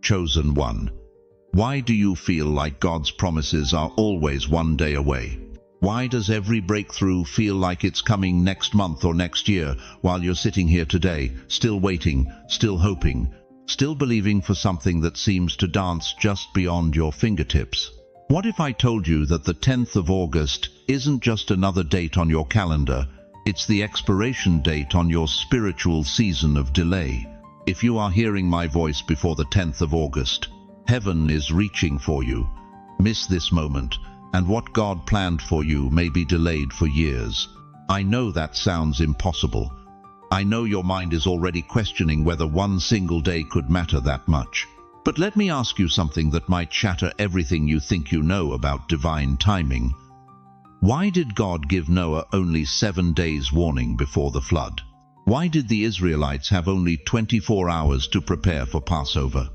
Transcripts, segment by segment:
Chosen one. Why do you feel like God's promises are always one day away? Why does every breakthrough feel like it's coming next month or next year, while you're sitting here today, still waiting, still hoping, still believing for something that seems to dance just beyond your fingertips? What if I told you that the 10th of August isn't just another date on your calendar, it's the expiration date on your spiritual season of delay? If you are hearing my voice before the 10th of August, heaven is reaching for you. Miss this moment, and what God planned for you may be delayed for years. I know that sounds impossible. I know your mind is already questioning whether one single day could matter that much. But let me ask you something that might shatter everything you think you know about divine timing. Why did God give Noah only 7 days warning before the flood? Why did the Israelites have only 24 hours to prepare for Passover?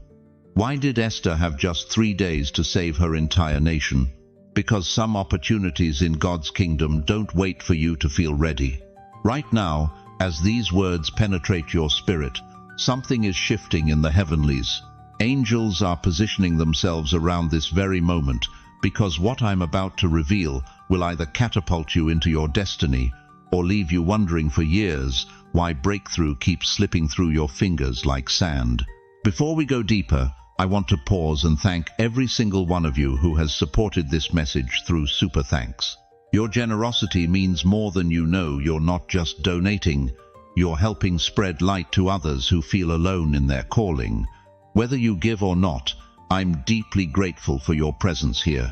Why did Esther have just 3 days to save her entire nation? Because some opportunities in God's kingdom don't wait for you to feel ready. Right now, as these words penetrate your spirit, something is shifting in the heavenlies. Angels are positioning themselves around this very moment, because what I'm about to reveal will either catapult you into your destiny or leave you wondering for years why breakthrough keeps slipping through your fingers like sand. Before we go deeper, I want to pause and thank every single one of you who has supported this message through Super Thanks. Your generosity means more than you know. You're not just donating, you're helping spread light to others who feel alone in their calling. Whether you give or not, I'm deeply grateful for your presence here.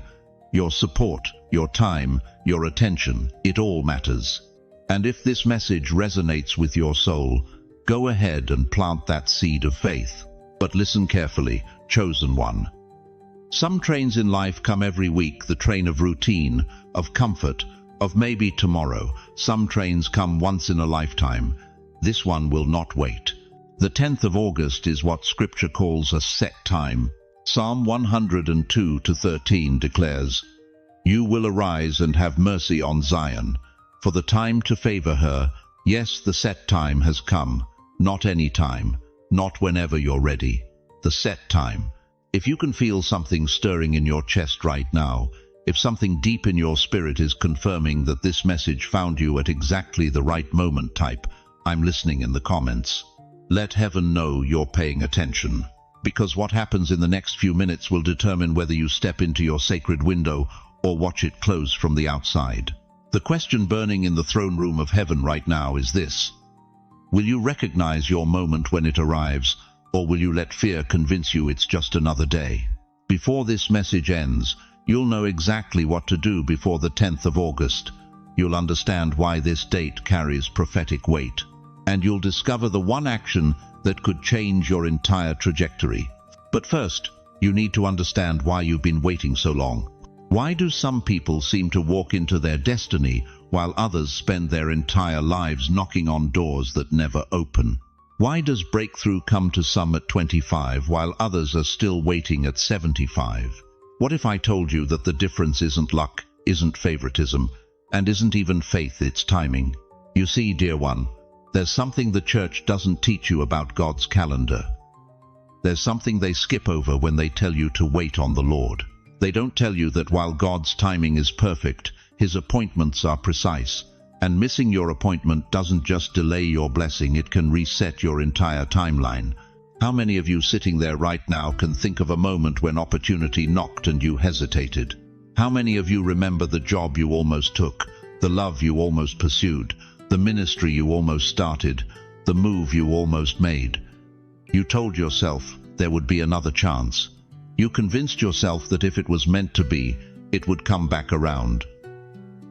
Your support, your time, your attention, it all matters. And if this message resonates with your soul, go ahead and plant that seed of faith. But listen carefully, chosen one. Some trains in life come every week, the train of routine, of comfort, of maybe tomorrow. Some trains come once in a lifetime. This one will not wait. The 10th of August is what Scripture calls a set time. Psalm 102:13 declares, "You will arise and have mercy on Zion, for the time to favor her, yes, the set time has come, not any time, not whenever you're ready. The set time." If you can feel something stirring in your chest right now, if something deep in your spirit is confirming that this message found you at exactly the right moment, type, "I'm listening" in the comments. Let heaven know you're paying attention, because what happens in the next few minutes will determine whether you step into your sacred window or watch it close from the outside. The question burning in the throne room of heaven right now is this: will you recognize your moment when it arrives, or will you let fear convince you it's just another day? Before this message ends, you'll know exactly what to do before the 10th of August. You'll understand why this date carries prophetic weight, and you'll discover the one action that could change your entire trajectory. But first, you need to understand why you've been waiting so long. Why do some people seem to walk into their destiny while others spend their entire lives knocking on doors that never open? Why does breakthrough come to some at 25 while others are still waiting at 75? What if I told you that the difference isn't luck, isn't favoritism, and isn't even faith, it's timing? You see, dear one, there's something the church doesn't teach you about God's calendar. There's something they skip over when they tell you to wait on the Lord. They don't tell you that while God's timing is perfect, His appointments are precise. And missing your appointment doesn't just delay your blessing, it can reset your entire timeline. How many of you sitting there right now can think of a moment when opportunity knocked and you hesitated? How many of you remember the job you almost took, the love you almost pursued, the ministry you almost started, the move you almost made? You told yourself there would be another chance. You convinced yourself that if it was meant to be, it would come back around.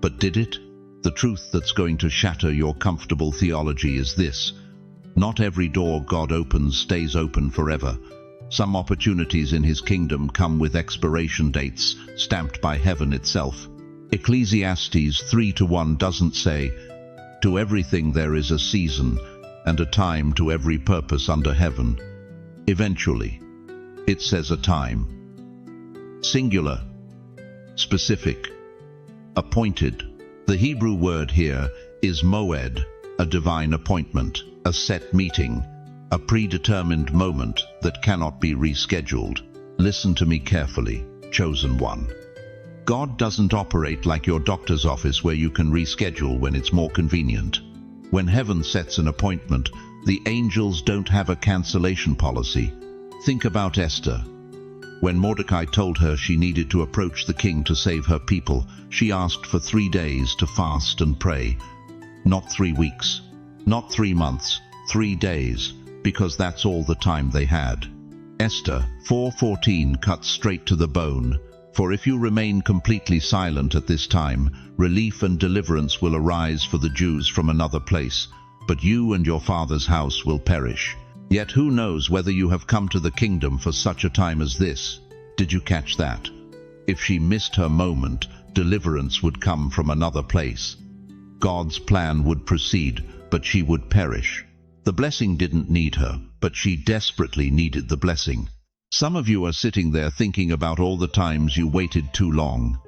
But did it? The truth that's going to shatter your comfortable theology is this: not every door God opens stays open forever. Some opportunities in His kingdom come with expiration dates stamped by heaven itself. Ecclesiastes 3:1 doesn't say, "To everything there is a season, and a time to every purpose under heaven." Eventually, it says a time. Singular, specific, appointed. The Hebrew word here is moed, a divine appointment, a set meeting. a predetermined moment that cannot be rescheduled. Listen to me carefully, chosen one. God doesn't operate like your doctor's office where you can reschedule when it's more convenient. When heaven sets an appointment, the angels don't have a cancellation policy. Think about Esther. When Mordecai told her she needed to approach the king to save her people, she asked for 3 days to fast and pray. Not 3 weeks, not 3 months, 3 days, because that's all the time they had. Esther 4:14 cuts straight to the bone. For if you remain completely silent at this time, relief and deliverance will arise for the Jews from another place, but you and your father's house will perish. Yet who knows whether you have come to the kingdom for such a time as this? Did you catch that? If she missed her moment, deliverance would come from another place. God's plan would proceed, but she would perish. The blessing didn't need her, but she desperately needed the blessing. Some of you are sitting there thinking about all the times you waited too long,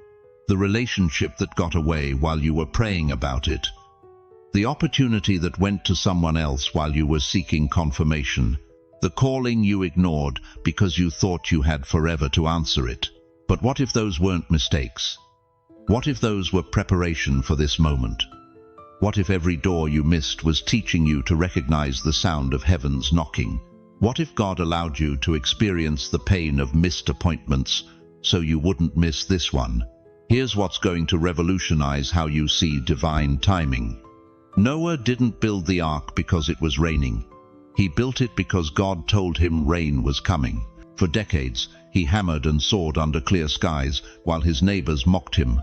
the relationship that got away while you were praying about it, the opportunity that went to someone else while you were seeking confirmation, the calling you ignored because you thought you had forever to answer it. But what if those weren't mistakes? What if those were preparation for this moment? What if every door you missed was teaching you to recognize the sound of heaven's knocking? What if God allowed you to experience the pain of missed appointments so you wouldn't miss this one? Here's what's going to revolutionize how you see divine timing. Noah didn't build the ark because it was raining. He built it because God told him rain was coming. For decades, he hammered and sawed under clear skies while his neighbors mocked him.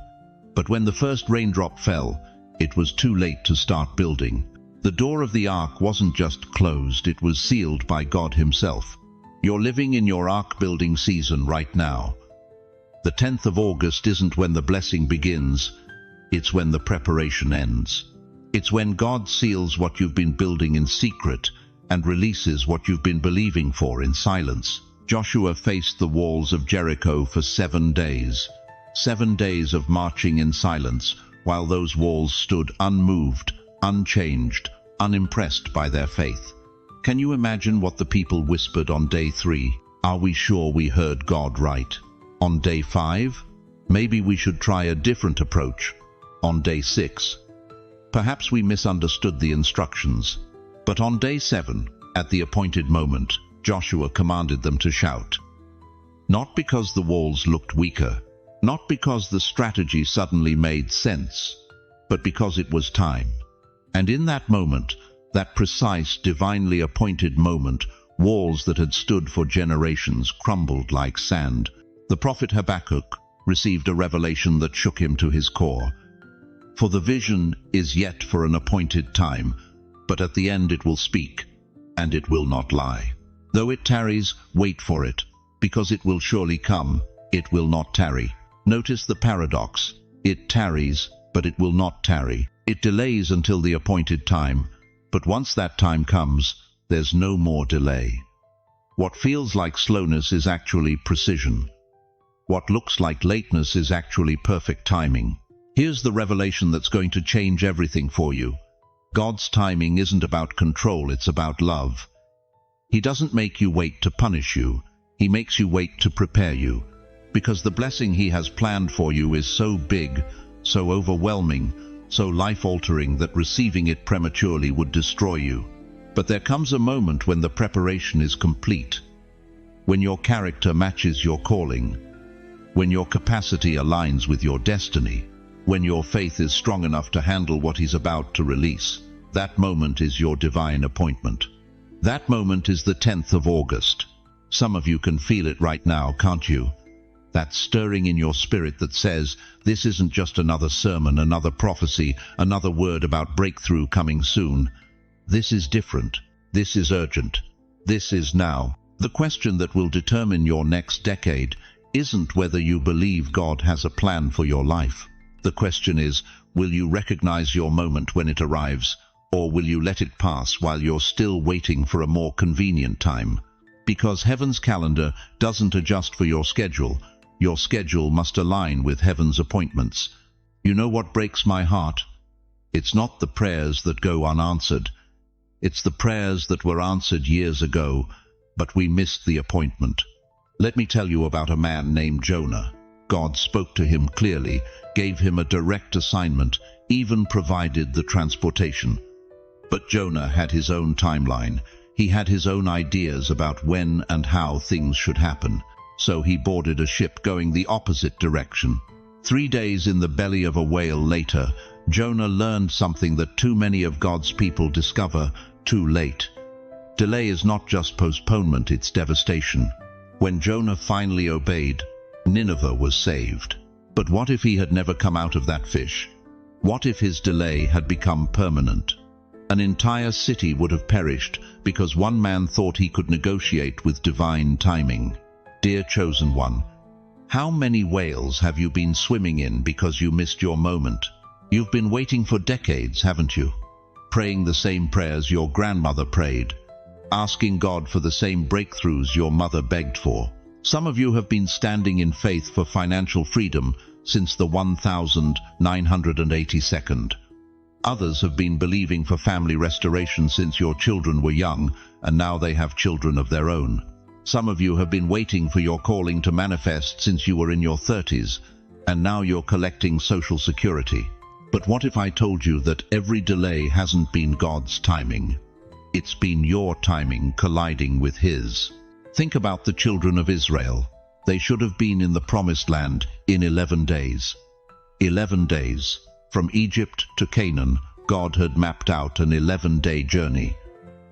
But when the first raindrop fell, it was too late to start building. The door of the ark wasn't just closed, it was sealed by God himself. You're living in your ark building season right now. The 10th of August isn't when the blessing begins, it's when the preparation ends. It's when God seals what you've been building in secret and releases what you've been believing for in silence. Joshua faced the walls of Jericho for 7 days. 7 days of marching in silence, while those walls stood unmoved, unchanged, unimpressed by their faith. Can you imagine what the people whispered on day 3? Are we sure we heard God right? On day 5? Maybe we should try a different approach. On day 6? Perhaps we misunderstood the instructions. But on day 7, at the appointed moment, Joshua commanded them to shout. Not because the walls looked weaker, not because the strategy suddenly made sense, but because it was time. And in that moment, that precise, divinely appointed moment, walls that had stood for generations crumbled like sand. The prophet Habakkuk received a revelation that shook him to his core. For the vision is yet for an appointed time, but at the end it will speak, and it will not lie. Though it tarries, wait for it, because it will surely come, it will not tarry. Notice the paradox. It tarries, but it will not tarry. It delays until the appointed time, but once that time comes, there's no more delay. What feels like slowness is actually precision. What looks like lateness is actually perfect timing. Here's the revelation that's going to change everything for you. God's timing isn't about control, it's about love. He doesn't make you wait to punish you. He makes you wait to prepare you. Because the blessing he has planned for you is so big, so overwhelming, so life-altering that receiving it prematurely would destroy you. But there comes a moment when the preparation is complete, when your character matches your calling, when your capacity aligns with your destiny, when your faith is strong enough to handle what he's about to release. That moment is your divine appointment. That moment is the 10th of August. Some of you can feel it right now, can't you? That stirring in your spirit that says, this isn't just another sermon, another prophecy, another word about breakthrough coming soon. This is different. This is urgent. This is now. The question that will determine your next decade isn't whether you believe God has a plan for your life. The question is, will you recognize your moment when it arrives, or will you let it pass while you're still waiting for a more convenient time? Because heaven's calendar doesn't adjust for your schedule must align with heaven's appointments. You know what breaks my heart? It's not the prayers that go unanswered. It's the prayers that were answered years ago, but we missed the appointment. Let me tell you about a man named Jonah. God spoke to him clearly, gave him a direct assignment, even provided the transportation. But Jonah had his own timeline. He had his own ideas about when and how things should happen. So he boarded a ship going the opposite direction. 3 days in the belly of a whale later, Jonah learned something that too many of God's people discover too late. Delay is not just postponement, it's devastation. When Jonah finally obeyed, Nineveh was saved. But what if he had never come out of that fish? What if his delay had become permanent? An entire city would have perished because one man thought he could negotiate with divine timing. Dear chosen one, how many whales have you been swimming in because you missed your moment? You've been waiting for decades, haven't you? Praying the same prayers your grandmother prayed, asking God for the same breakthroughs your mother begged for. Some of you have been standing in faith for financial freedom since the 1982nd. Others have been believing for family restoration since your children were young, and now they have children of their own. Some of you have been waiting for your calling to manifest since you were in your 30s, and now you're collecting Social Security. But what if I told you that every delay hasn't been God's timing? It's been your timing colliding with His. Think about the children of Israel. They should have been in the Promised Land in 11 days. 11 days. From Egypt to Canaan, God had mapped out an 11-day journey.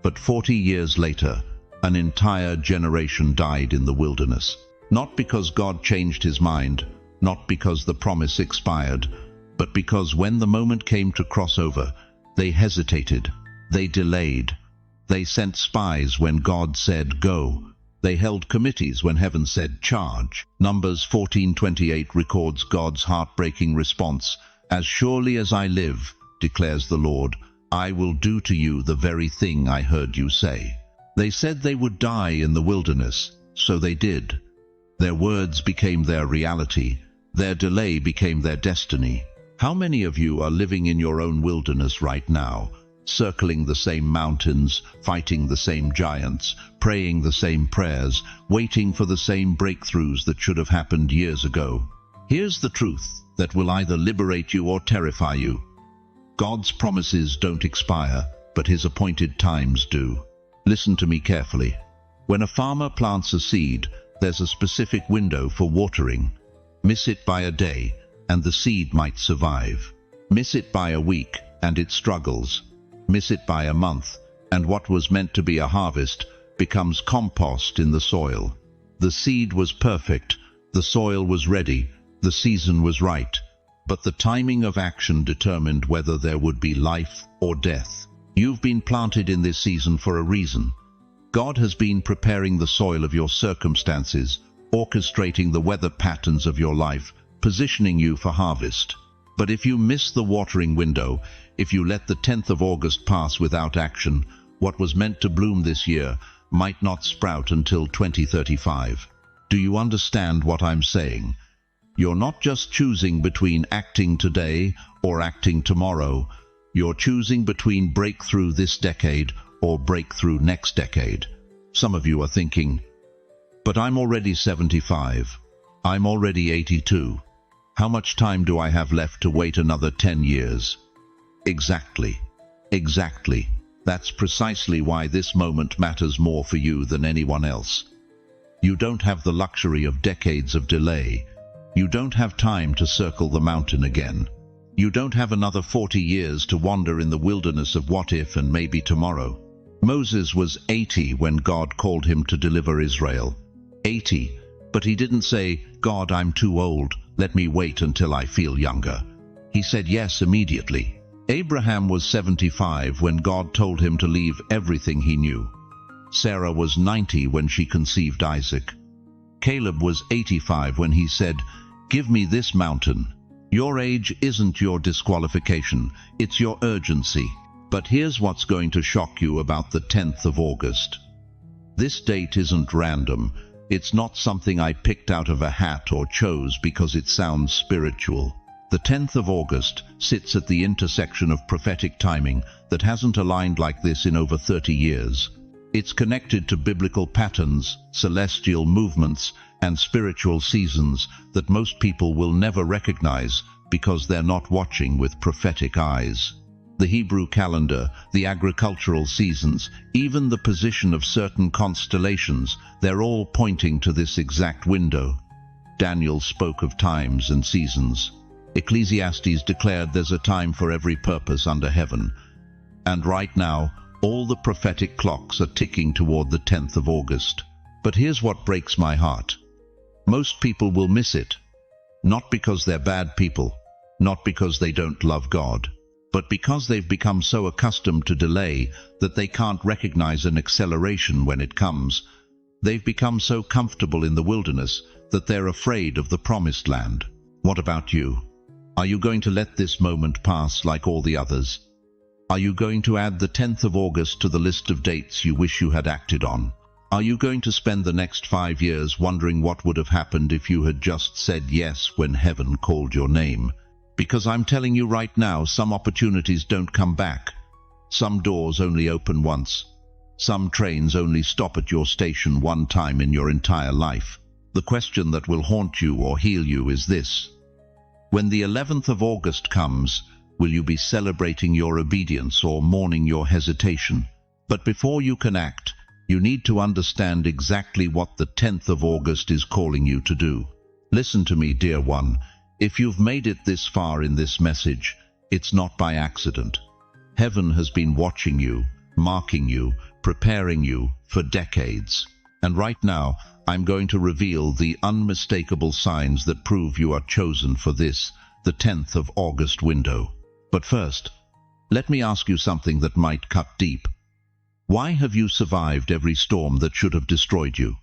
But 40 years later, an entire generation died in the wilderness. Not because God changed His mind, not because the promise expired, but because when the moment came to cross over, they hesitated, they delayed. They sent spies when God said, go. They held committees when heaven said, charge. Numbers 14:28 records God's heartbreaking response. As surely as I live, declares the Lord, I will do to you the very thing I heard you say. They said they would die in the wilderness, so they did. Their words became their reality. Their delay became their destiny. How many of you are living in your own wilderness right now, circling the same mountains, fighting the same giants, praying the same prayers, waiting for the same breakthroughs that should have happened years ago? Here's the truth that will either liberate you or terrify you. God's promises don't expire, but His appointed times do. Listen to me carefully. When a farmer plants a seed, there's a specific window for watering. Miss it by a day, and the seed might survive. Miss it by a week, and it struggles. Miss it by a month, and what was meant to be a harvest becomes compost in the soil. The seed was perfect, the soil was ready, the season was right, but the timing of action determined whether there would be life or death. You've been planted in this season for a reason. God has been preparing the soil of your circumstances, orchestrating the weather patterns of your life, positioning you for harvest. But if you miss the watering window, if you let the 10th of August pass without action, what was meant to bloom this year might not sprout until 2035. Do you understand what I'm saying? You're not just choosing between acting today or acting tomorrow. You're choosing between breakthrough this decade or breakthrough next decade. Some of you are thinking, but I'm already 75. I'm already 82. How much time do I have left to wait another 10 years? Exactly. Exactly. That's precisely why this moment matters more for you than anyone else. You don't have the luxury of decades of delay. You don't have time to circle the mountain again. You don't have another 40 years to wander in the wilderness of what if and maybe tomorrow. Moses was 80 when God called him to deliver Israel. 80. But he didn't say, God, I'm too old. Let me wait until I feel younger. He said yes immediately. Abraham was 75 when God told him to leave everything he knew. Sarah was 90 when she conceived Isaac. Caleb was 85 when he said, give me this mountain. Your age isn't your disqualification, it's your urgency. But here's what's going to shock you about the 10th of August. This date isn't random. It's not something I picked out of a hat or chose because it sounds spiritual. The 10th of August sits at the intersection of prophetic timing that hasn't aligned like this in over 30 years. It's connected to biblical patterns, celestial movements, and spiritual seasons that most people will never recognize because they're not watching with prophetic eyes. The Hebrew calendar, the agricultural seasons, even the position of certain constellations, they're all pointing to this exact window. Daniel spoke of times and seasons. Ecclesiastes declared there's a time for every purpose under heaven. And right now, all the prophetic clocks are ticking toward the 10th of August. But here's what breaks my heart. Most people will miss it. Not because they're bad people, not because they don't love God, but because they've become so accustomed to delay that they can't recognize an acceleration when it comes. They've become so comfortable in the wilderness that they're afraid of the promised land. What about you? Are you going to let this moment pass like all the others? Are you going to add the 10th of August to the list of dates you wish you had acted on? Are you going to spend the next 5 years wondering what would have happened if you had just said yes when heaven called your name? Because I'm telling you right now, some opportunities don't come back. Some doors only open once. Some trains only stop at your station one time in your entire life. The question that will haunt you or heal you is this: when the 11th of August comes, will you be celebrating your obedience or mourning your hesitation? But before you can act, you need to understand exactly what the 10th of August is calling you to do. Listen to me, dear one. If you've made it this far in this message, it's not by accident. Heaven has been watching you, marking you, preparing you for decades. And right now, I'm going to reveal the unmistakable signs that prove you are chosen for this, the 10th of August window. But first, let me ask you something that might cut deep. Why have you survived every storm that should have destroyed you?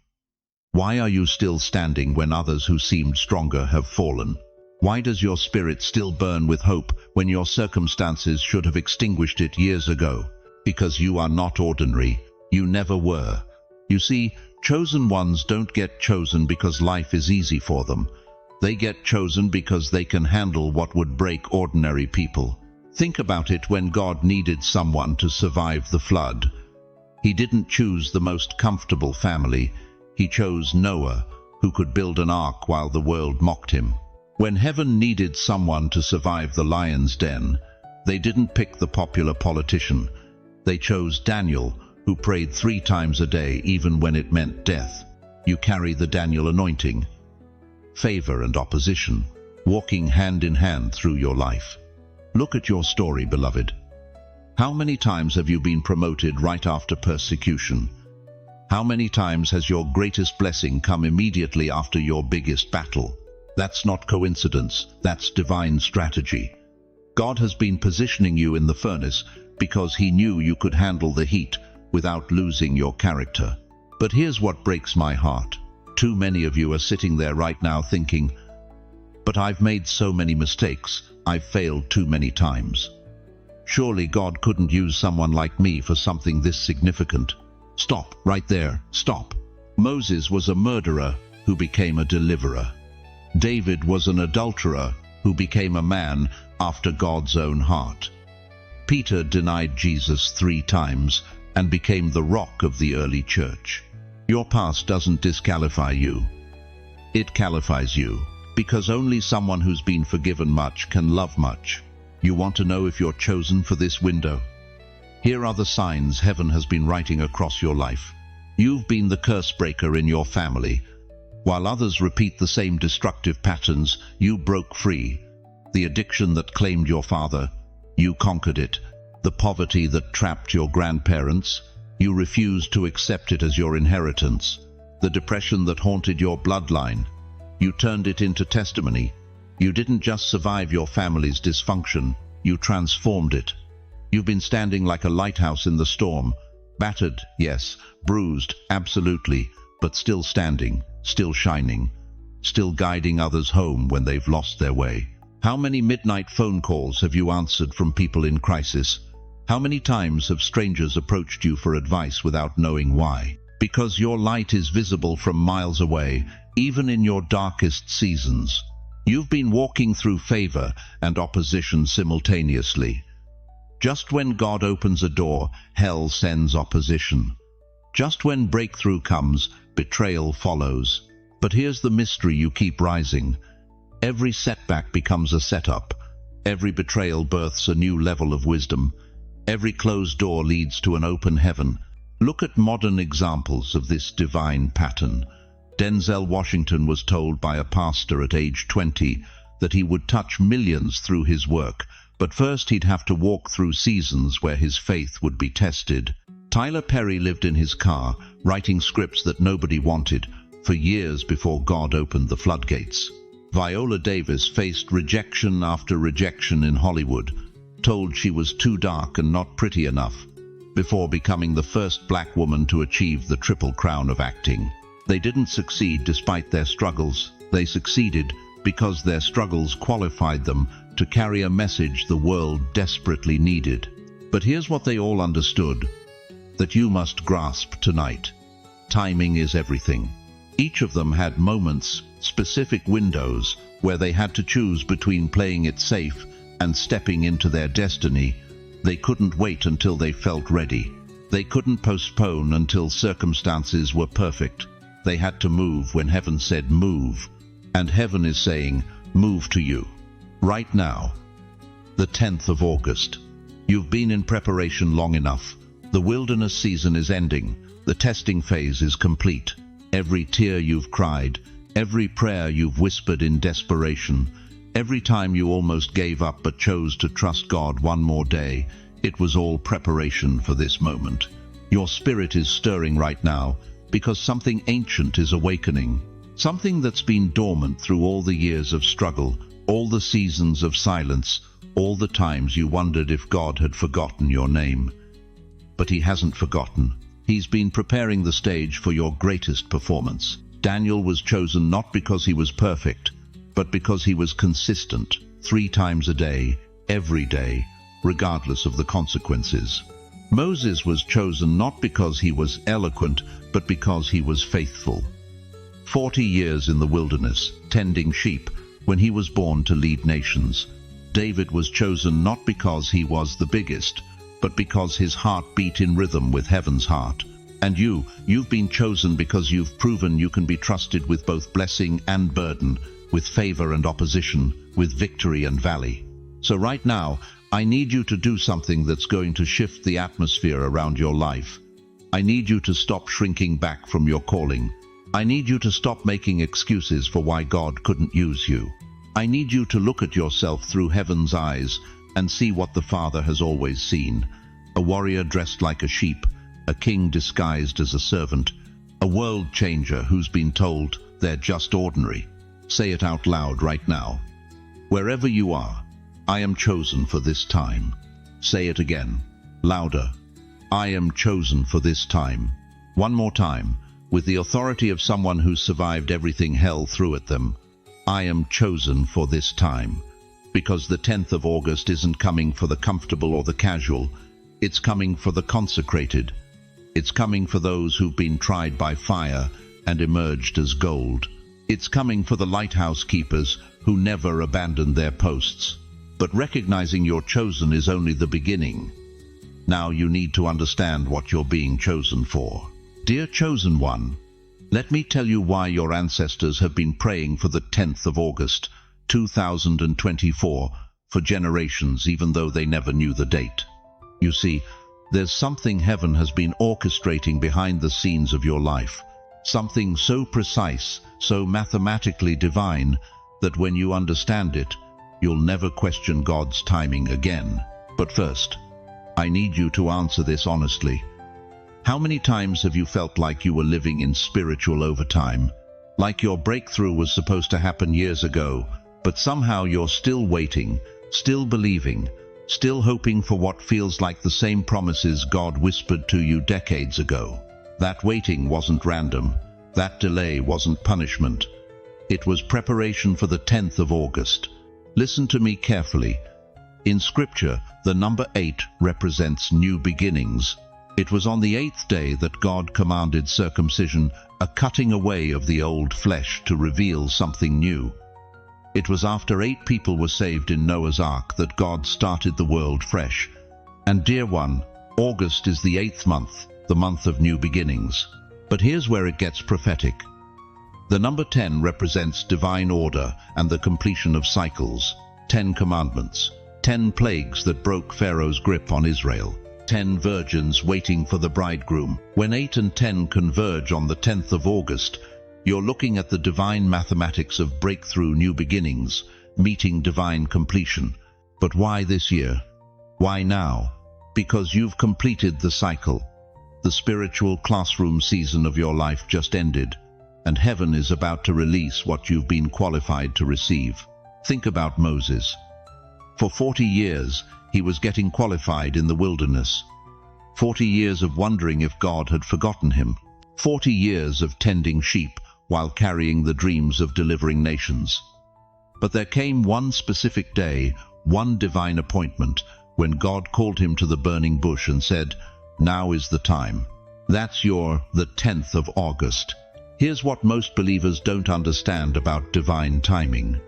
Why are you still standing when others who seemed stronger have fallen? Why does your spirit still burn with hope when your circumstances should have extinguished it years ago? Because you are not ordinary. You never were. You see, chosen ones don't get chosen because life is easy for them. They get chosen because they can handle what would break ordinary people. Think about it. When God needed someone to survive the flood, He didn't choose the most comfortable family. He chose Noah, who could build an ark while the world mocked him. When heaven needed someone to survive the lion's den, they didn't pick the popular politician. They chose Daniel, who prayed 3 times a day even when it meant death. You carry the Daniel anointing. Favor and opposition, walking hand in hand through your life. Look at your story, beloved. How many times have you been promoted right after persecution? How many times has your greatest blessing come immediately after your biggest battle? That's not coincidence, that's divine strategy. God has been positioning you in the furnace because He knew you could handle the heat without losing your character. But here's what breaks my heart. Too many of you are sitting there right now thinking, but I've made so many mistakes, I've failed too many times. Surely God couldn't use someone like me for something this significant. Stop, right there, stop. Moses was a murderer who became a deliverer. David was an adulterer who became a man after God's own heart. Peter denied Jesus 3 times and became the rock of the early church. Your past doesn't disqualify you. It qualifies you, because only someone who's been forgiven much can love much. You want to know if you're chosen for this window? Here are the signs heaven has been writing across your life. You've been the curse breaker in your family. While others repeat the same destructive patterns, you broke free. The addiction that claimed your father, you conquered it. The poverty that trapped your grandparents, you refused to accept it as your inheritance. The depression that haunted your bloodline, you turned it into testimony. You didn't just survive your family's dysfunction, you transformed it. You've been standing like a lighthouse in the storm, battered, yes, bruised, absolutely, but still standing, still shining, still guiding others home when they've lost their way. How many midnight phone calls have you answered from people in crisis? How many times have strangers approached you for advice without knowing why? Because your light is visible from miles away, even in your darkest seasons. You've been walking through favor and opposition simultaneously. Just when God opens a door, hell sends opposition. Just when breakthrough comes, betrayal follows. But here's the mystery: you keep rising. Every setback becomes a setup. Every betrayal births a new level of wisdom. Every closed door leads to an open heaven. Look at modern examples of this divine pattern. Denzel Washington was told by a pastor at age 20 that he would touch millions through his work, but first he'd have to walk through seasons where his faith would be tested. Tyler Perry lived in his car, writing scripts that nobody wanted, for years before God opened the floodgates. Viola Davis faced rejection after rejection in Hollywood, told she was too dark and not pretty enough, before becoming the first black woman to achieve the Triple Crown of acting. They didn't succeed despite their struggles. They succeeded because their struggles qualified them to carry a message the world desperately needed. But here's what they all understood, that you must grasp tonight. Timing is everything. Each of them had moments, specific windows, where they had to choose between playing it safe and stepping into their destiny. They couldn't wait until they felt ready. They couldn't postpone until circumstances were perfect. They had to move when heaven said move. And heaven is saying, move to you. Right now. The 10th of August. You've been in preparation long enough. The wilderness season is ending. The testing phase is complete. Every tear you've cried, every prayer you've whispered in desperation, every time you almost gave up but chose to trust God one more day, it was all preparation for this moment. Your spirit is stirring right now because something ancient is awakening. Something that's been dormant through all the years of struggle, all the seasons of silence, all the times you wondered if God had forgotten your name. But He hasn't forgotten. He's been preparing the stage for your greatest performance. Daniel was chosen not because he was perfect, but because he was consistent, 3 times a day, every day, regardless of the consequences. Moses was chosen not because he was eloquent, but because he was faithful. 40 years in the wilderness, tending sheep, when he was born to lead nations. David was chosen not because he was the biggest, but because his heart beat in rhythm with heaven's heart. And you've been chosen because you've proven you can be trusted with both blessing and burden, with favor and opposition, with victory and valley. So right now, I need you to do something that's going to shift the atmosphere around your life. I need you to stop shrinking back from your calling. I need you to stop making excuses for why God couldn't use you. I need you to look at yourself through heaven's eyes and see what the Father has always seen. A warrior dressed like a sheep, a king disguised as a servant, a world changer who's been told they're just ordinary. Say it out loud right now. Wherever you are, I am chosen for this time. Say it again, louder. I am chosen for this time. One more time, with the authority of someone who survived everything hell threw at them. I am chosen for this time. Because the 10th of August isn't coming for the comfortable or the casual. It's coming for the consecrated. It's coming for those who've been tried by fire and emerged as gold. It's coming for the lighthouse keepers who never abandoned their posts. But recognizing you're chosen is only the beginning. Now you need to understand what you're being chosen for. Dear chosen one, let me tell you why your ancestors have been praying for the 10th of August, 2024, for generations, even though they never knew the date. You see, there's something heaven has been orchestrating behind the scenes of your life. Something so precise, so mathematically divine, that when you understand it, you'll never question God's timing again. But first, I need you to answer this honestly. How many times have you felt like you were living in spiritual overtime? Like your breakthrough was supposed to happen years ago, but somehow you're still waiting, still believing, still hoping for what feels like the same promises God whispered to you decades ago. That waiting wasn't random. That delay wasn't punishment. It was preparation for the 10th of August. Listen to me carefully. In Scripture, the number 8 represents new beginnings. It was on the 8th day that God commanded circumcision, a cutting away of the old flesh to reveal something new. It was after 8 people were saved in Noah's Ark that God started the world fresh. And dear one, August is the 8th month, the month of new beginnings. But here's where it gets prophetic. The number 10 represents divine order and the completion of cycles. 10 commandments, 10 plagues that broke Pharaoh's grip on Israel, 10 virgins waiting for the bridegroom. When 8 and 10 converge on the 10th of August, you're looking at the divine mathematics of breakthrough new beginnings, meeting divine completion. But why this year? Why now? Because you've completed the cycle. The spiritual classroom season of your life just ended, and heaven is about to release what you've been qualified to receive. Think about Moses. For 40 years, he was getting qualified in the wilderness. 40 years of wondering if God had forgotten him. 40 years of tending sheep while carrying the dreams of delivering nations. But there came one specific day, one divine appointment, when God called him to the burning bush and said, "Now is the time." That's the 10th of August. Here's what most believers don't understand about divine timing.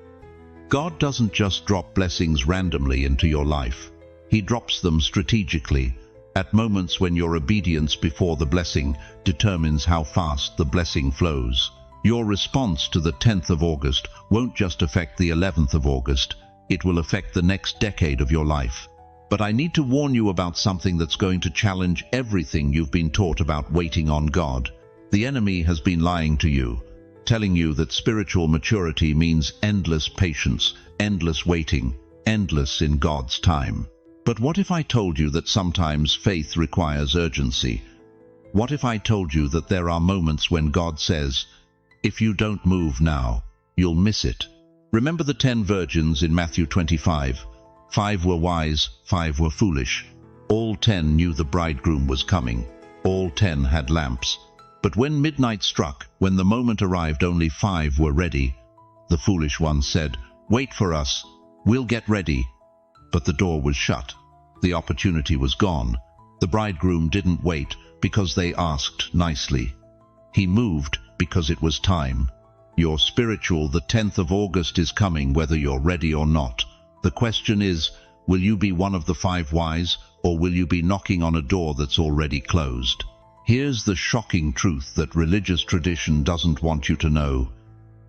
God doesn't just drop blessings randomly into your life. He drops them strategically, at moments when your obedience before the blessing determines how fast the blessing flows. Your response to the 10th of August won't just affect the 11th of August, it will affect the next decade of your life. But I need to warn you about something that's going to challenge everything you've been taught about waiting on God. The enemy has been lying to you, telling you that spiritual maturity means endless patience, endless waiting, endless in God's time. But what if I told you that sometimes faith requires urgency? What if I told you that there are moments when God says, "If you don't move now, you'll miss it"? Remember the 10 virgins in Matthew 25? 5 were wise, 5 were foolish. All 10 knew the bridegroom was coming. All 10 had lamps. But when midnight struck, when the moment arrived, only 5 were ready. The foolish ones said, "Wait for us, we'll get ready." But the door was shut. The opportunity was gone. The bridegroom didn't wait because they asked nicely. He moved because it was time. Your spiritual, the 10th of August is coming whether you're ready or not. The question is, will you be one of the 5 wise, or will you be knocking on a door that's already closed? Here's the shocking truth that religious tradition doesn't want you to know.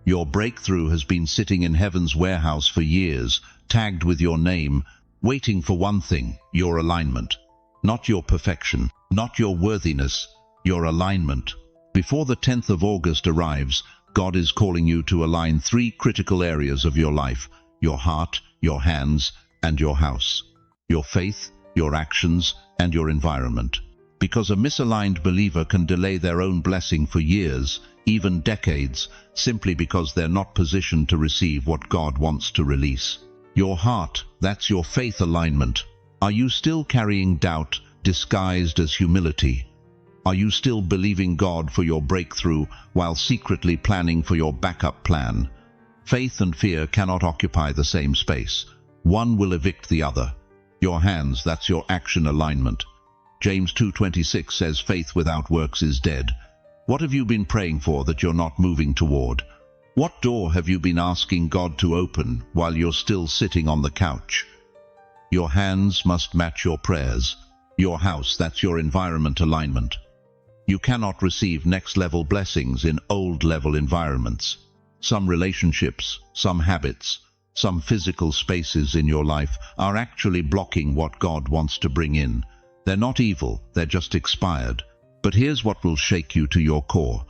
Your breakthrough has been sitting in heaven's warehouse for years, tagged with your name, waiting for one thing, your alignment. Not your perfection, not your worthiness, your alignment. Before the 10th of August arrives, God is calling you to align 3 critical areas of your life: your heart, your hands, and your house. Your faith, your actions, and your environment. Because a misaligned believer can delay their own blessing for years, even decades, simply because they're not positioned to receive what God wants to release. Your heart, that's your faith alignment. Are you still carrying doubt disguised as humility? Are you still believing God for your breakthrough while secretly planning for your backup plan? Faith and fear cannot occupy the same space. One will evict the other. Your hands, that's your action alignment. James 2:26 says faith without works is dead. What have you been praying for that you're not moving toward? What door have you been asking God to open while you're still sitting on the couch? Your hands must match your prayers. Your house, that's your environment alignment. You cannot receive next-level blessings in old-level environments. Some relationships, some habits, some physical spaces in your life are actually blocking what God wants to bring in. They're not evil, they're just expired. But here's what will shake you to your core.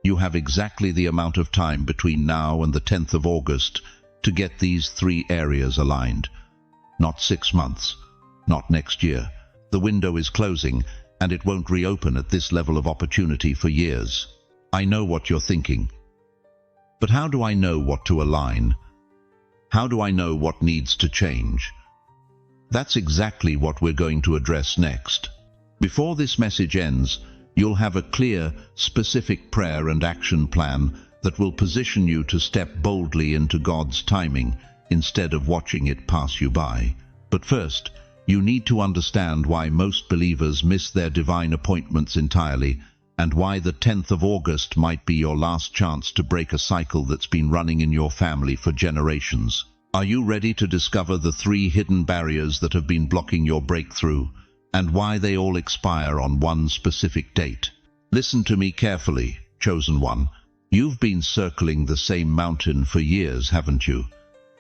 You have exactly the amount of time between now and the 10th of August to get these 3 areas aligned. Not 6 months, not next year. The window is closing, and it won't reopen at this level of opportunity for years. I know what you're thinking. But how do I know what to align? How do I know what needs to change? That's exactly what we're going to address next. Before this message ends, you'll have a clear, specific prayer and action plan that will position you to step boldly into God's timing instead of watching it pass you by. But first, you need to understand why most believers miss their divine appointments entirely, and why the 10th of August might be your last chance to break a cycle that's been running in your family for generations. Are you ready to discover the 3 hidden barriers that have been blocking your breakthrough, and why they all expire on one specific date? Listen to me carefully, chosen one. You've been circling the same mountain for years, haven't you?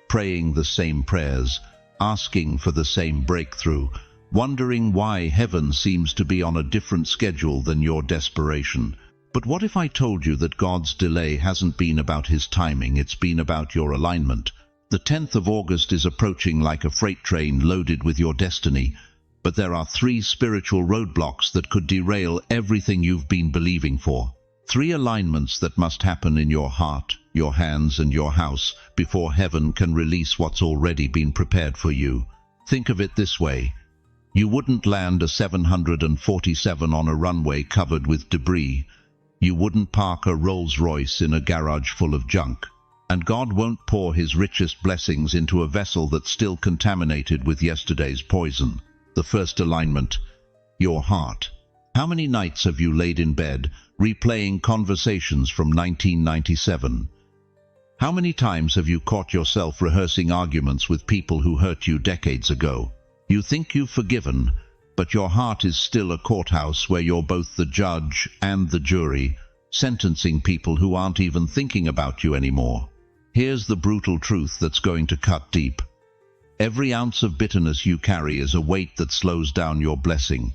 Praying the same prayers, asking for the same breakthrough, wondering why heaven seems to be on a different schedule than your desperation. But what if I told you that God's delay hasn't been about his timing, it's been about your alignment? The 10th of August is approaching like a freight train loaded with your destiny, but there are 3 spiritual roadblocks that could derail everything you've been believing for. 3 alignments that must happen in your heart, your hands and your house before heaven can release what's already been prepared for you. Think of it this way. You wouldn't land a 747 on a runway covered with debris. You wouldn't park a Rolls-Royce in a garage full of junk. And God won't pour his richest blessings into a vessel that's still contaminated with yesterday's poison. The first alignment, your heart. How many nights have you laid in bed, replaying conversations from 1997? How many times have you caught yourself rehearsing arguments with people who hurt you decades ago? You think you've forgiven, but your heart is still a courthouse where you're both the judge and the jury, sentencing people who aren't even thinking about you anymore. Here's the brutal truth that's going to cut deep. Every ounce of bitterness you carry is a weight that slows down your blessing.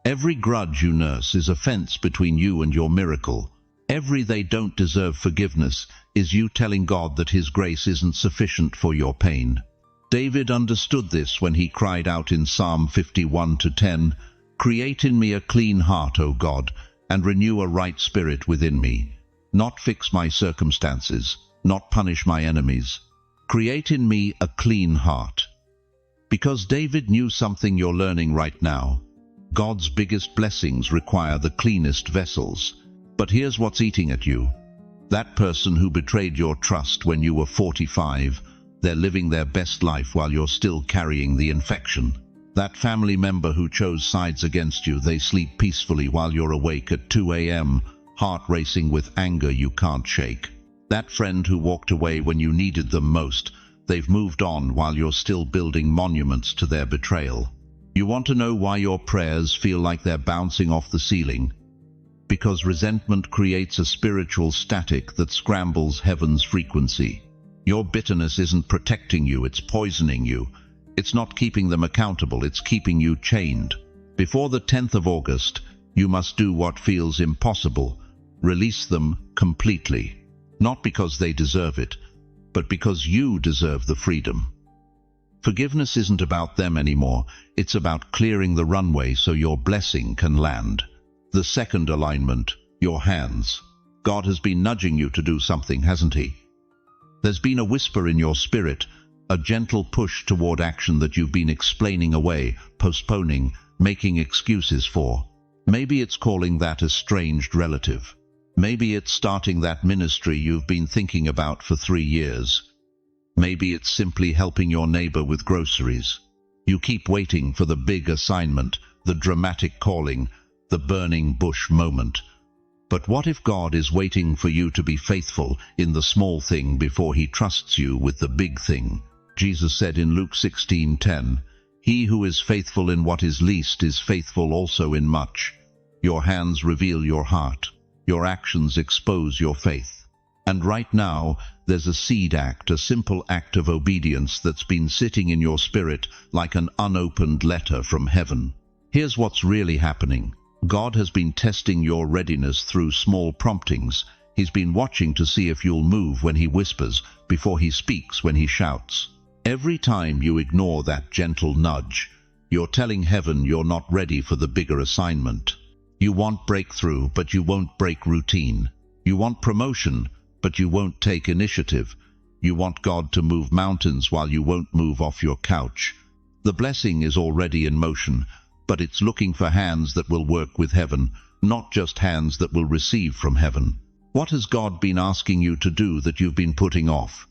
Every grudge you nurse is a fence between you and your miracle. Every "they don't deserve forgiveness" is you telling God that his grace isn't sufficient for your pain. David understood this when he cried out in Psalm 51:10, "Create in me a clean heart, O God, and renew a right spirit within me." Not fix my circumstances, not punish my enemies. Create in me a clean heart. Because David knew something you're learning right now. God's biggest blessings require the cleanest vessels. But here's what's eating at you. That person who betrayed your trust when you were 45, they're living their best life while you're still carrying the infection. That family member who chose sides against you, they sleep peacefully while you're awake at 2 a.m., heart racing with anger you can't shake. That friend who walked away when you needed them most, they've moved on while you're still building monuments to their betrayal. You want to know why your prayers feel like they're bouncing off the ceiling? Because resentment creates a spiritual static that scrambles heaven's frequency. Your bitterness isn't protecting you, it's poisoning you. It's not keeping them accountable, it's keeping you chained. Before the 10th of August, you must do what feels impossible. Release them completely. Not because they deserve it, but because you deserve the freedom. Forgiveness isn't about them anymore, it's about clearing the runway so your blessing can land. The second alignment, your hands. God has been nudging you to do something, hasn't he? There's been a whisper in your spirit, a gentle push toward action that you've been explaining away, postponing, making excuses for. Maybe it's calling that estranged relative. Maybe it's starting that ministry you've been thinking about for 3 years. Maybe it's simply helping your neighbor with groceries. You keep waiting for the big assignment, the dramatic calling, the burning bush moment. But what if God is waiting for you to be faithful in the small thing before he trusts you with the big thing? Jesus said in Luke 16:10, "He who is faithful in what is least is faithful also in much." Your hands reveal your heart. Your actions expose your faith. And right now, there's a seed act, a simple act of obedience that's been sitting in your spirit like an unopened letter from heaven. Here's what's really happening. God has been testing your readiness through small promptings. He's been watching to see if you'll move when he whispers, before he speaks when he shouts. Every time you ignore that gentle nudge, you're telling heaven you're not ready for the bigger assignment. You want breakthrough, but you won't break routine. You want promotion, but you won't take initiative. You want God to move mountains while you won't move off your couch. The blessing is already in motion, but it's looking for hands that will work with heaven, not just hands that will receive from heaven. What has God been asking you to do that you've been putting off?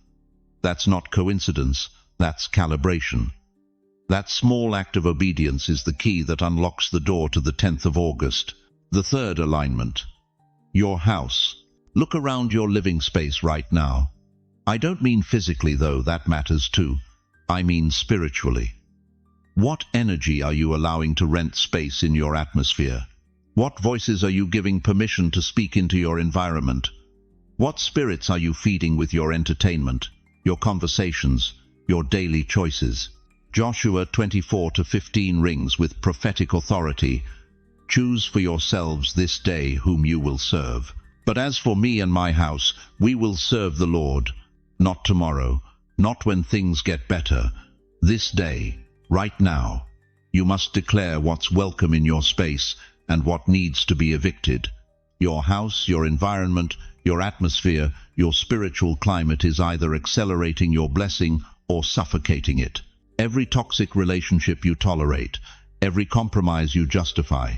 That's not coincidence, that's calibration. That small act of obedience is the key that unlocks the door to the 10th of August. The third alignment. Your house. Look around your living space right now. I don't mean physically, though that matters too. I mean spiritually. What energy are you allowing to rent space in your atmosphere? What voices are you giving permission to speak into your environment? What spirits are you feeding with your entertainment, your conversations, your daily choices? Joshua 24-15 rings with prophetic authority. Choose for yourselves this day whom you will serve. But as for me and my house, we will serve the Lord. Not tomorrow, not when things get better. This day, right now. You must declare what's welcome in your space and what needs to be evicted. Your house, your environment, your atmosphere, your spiritual climate is either accelerating your blessing or suffocating it. Every toxic relationship you tolerate, every compromise you justify,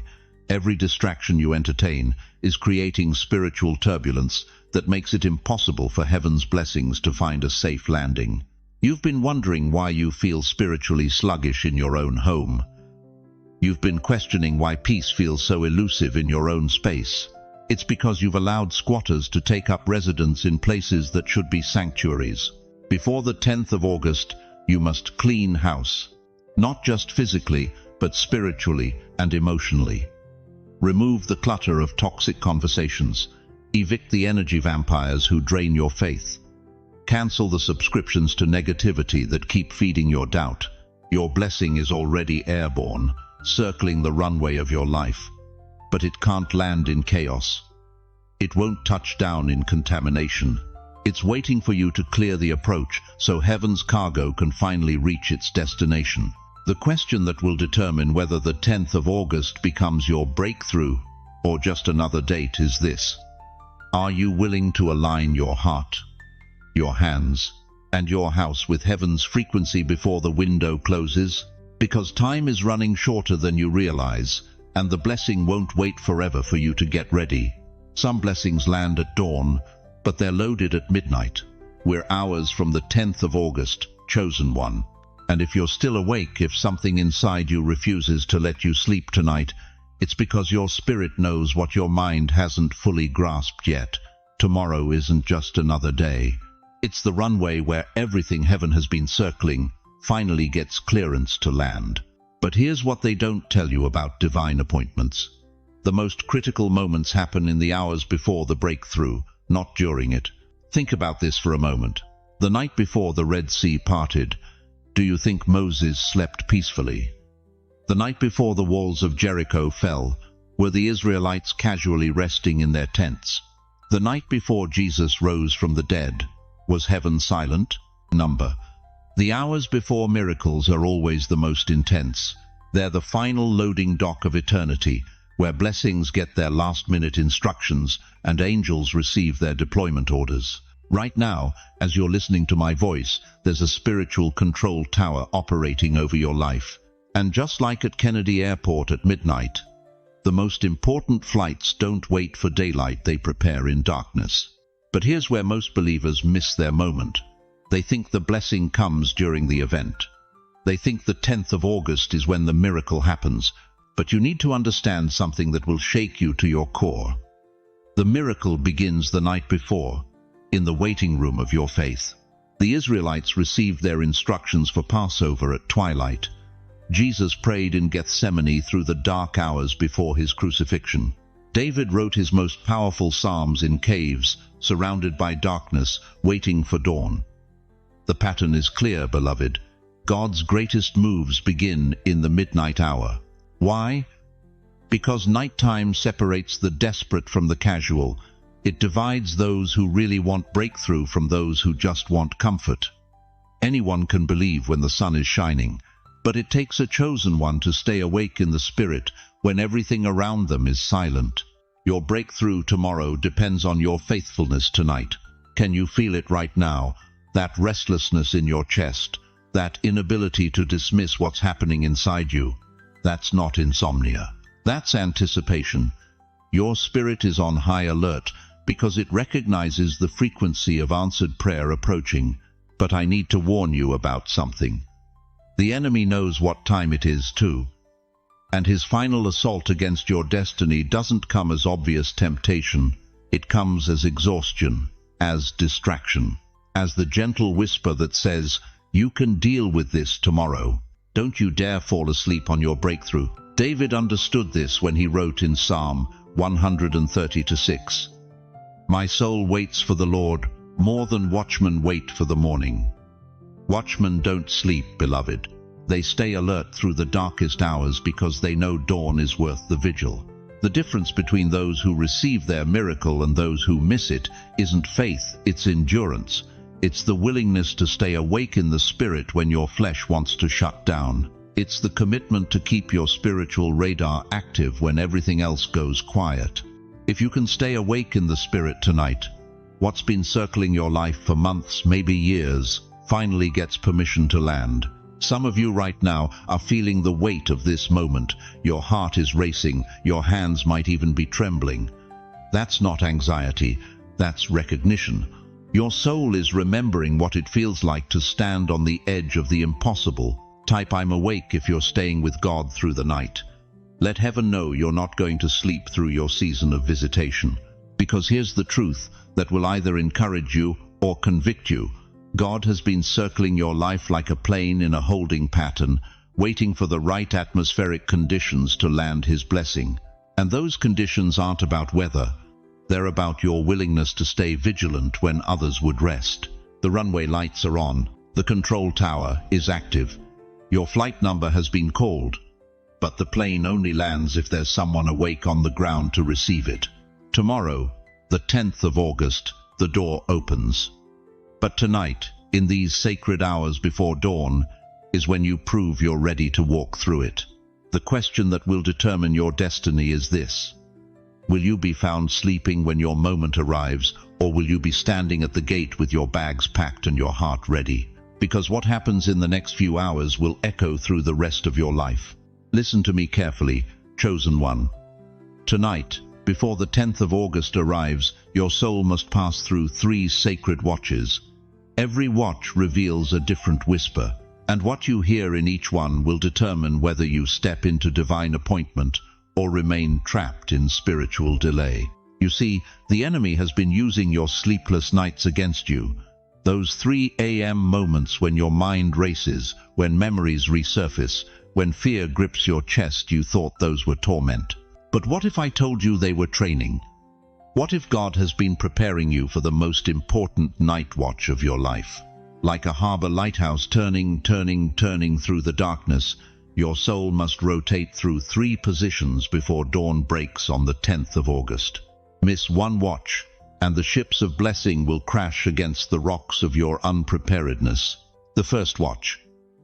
every distraction you entertain is creating spiritual turbulence that makes it impossible for heaven's blessings to find a safe landing. You've been wondering why you feel spiritually sluggish in your own home. You've been questioning why peace feels so elusive in your own space. It's because you've allowed squatters to take up residence in places that should be sanctuaries. Before the 10th of August, you must clean house. Not just physically, but spiritually and emotionally. Remove the clutter of toxic conversations. Evict the energy vampires who drain your faith. Cancel the subscriptions to negativity that keep feeding your doubt. Your blessing is already airborne, circling the runway of your life. But it can't land in chaos. It won't touch down in contamination. It's waiting for you to clear the approach so heaven's cargo can finally reach its destination. The question that will determine whether the 10th of August becomes your breakthrough or just another date is this. Are you willing to align your heart, your hands, and your house with heaven's frequency before the window closes? Because time is running shorter than you realize, and the blessing won't wait forever for you to get ready. Some blessings land at dawn, but they're loaded at midnight. We're hours from the 10th of August, chosen one. And if you're still awake, if something inside you refuses to let you sleep tonight, it's because your spirit knows what your mind hasn't fully grasped yet. Tomorrow isn't just another day. It's the runway where everything heaven has been circling finally gets clearance to land. But here's what they don't tell you about divine appointments. The most critical moments happen in the hours before the breakthrough, not during it. Think about this for a moment. The night before the Red Sea parted, do you think Moses slept peacefully? The night before the walls of Jericho fell, were the Israelites casually resting in their tents? The night before Jesus rose from the dead, was heaven silent? The hours before miracles are always the most intense. They're the final loading dock of eternity, where blessings get their last-minute instructions and angels receive their deployment orders. Right now, as you're listening to my voice, there's a spiritual control tower operating over your life. And just like at Kennedy Airport at midnight, the most important flights don't wait for daylight, they prepare in darkness. But here's where most believers miss their moment. They think the blessing comes during the event. They think the 10th of August is when the miracle happens. But you need to understand something that will shake you to your core. The miracle begins the night before, in the waiting room of your faith. The Israelites received their instructions for Passover at twilight. Jesus prayed in Gethsemane through the dark hours before his crucifixion. David wrote his most powerful psalms in caves, surrounded by darkness, waiting for dawn. The pattern is clear, beloved. God's greatest moves begin in the midnight hour. Why? Because nighttime separates the desperate from the casual. It divides those who really want breakthrough from those who just want comfort. Anyone can believe when the sun is shining, but it takes a chosen one to stay awake in the spirit when everything around them is silent. Your breakthrough tomorrow depends on your faithfulness tonight. Can you feel it right now? That restlessness in your chest, that inability to dismiss what's happening inside you. That's not insomnia. That's anticipation. Your spirit is on high alert because it recognizes the frequency of answered prayer approaching. But I need to warn you about something. The enemy knows what time it is too. And his final assault against your destiny doesn't come as obvious temptation. It comes as exhaustion, as distraction, as the gentle whisper that says, "You can deal with this tomorrow. Don't you dare fall asleep on your breakthrough." David understood this when he wrote in Psalm 130:6, "My soul waits for the Lord, more than watchmen wait for the morning." Watchmen don't sleep, beloved. They stay alert through the darkest hours because they know dawn is worth the vigil. The difference between those who receive their miracle and those who miss it isn't faith, it's endurance. It's the willingness to stay awake in the spirit when your flesh wants to shut down. It's the commitment to keep your spiritual radar active when everything else goes quiet. If you can stay awake in the spirit tonight, what's been circling your life for months, maybe years, finally gets permission to land. Some of you right now are feeling the weight of this moment. Your heart is racing, your hands might even be trembling. That's not anxiety, that's recognition. Your soul is remembering what it feels like to stand on the edge of the impossible. Type "I'm awake" if you're staying with God through the night. Let heaven know you're not going to sleep through your season of visitation. Because here's the truth that will either encourage you or convict you. God has been circling your life like a plane in a holding pattern, waiting for the right atmospheric conditions to land his blessing. And those conditions aren't about weather. They're about your willingness to stay vigilant when others would rest. The runway lights are on. The control tower is active. Your flight number has been called. But the plane only lands if there's someone awake on the ground to receive it. Tomorrow, the 10th of August, the door opens. But tonight, in these sacred hours before dawn, is when you prove you're ready to walk through it. The question that will determine your destiny is this: will you be found sleeping when your moment arrives, or will you be standing at the gate with your bags packed and your heart ready? Because what happens in the next few hours will echo through the rest of your life. Listen to me carefully, chosen one. Tonight, before the 10th of August arrives, your soul must pass through 3 sacred watches. Every watch reveals a different whisper, and what you hear in each one will determine whether you step into divine appointment or remain trapped in spiritual delay. You see, the enemy has been using your sleepless nights against you. Those 3 a.m. moments when your mind races, when memories resurface, when fear grips your chest. You thought those were torment. But what if I told you they were training? What if God has been preparing you for the most important night watch of your life? Like a harbor lighthouse turning through the darkness, your soul must rotate through 3 positions before dawn breaks on the 10th of August. Miss one watch, and the ships of blessing will crash against the rocks of your unpreparedness. The first watch.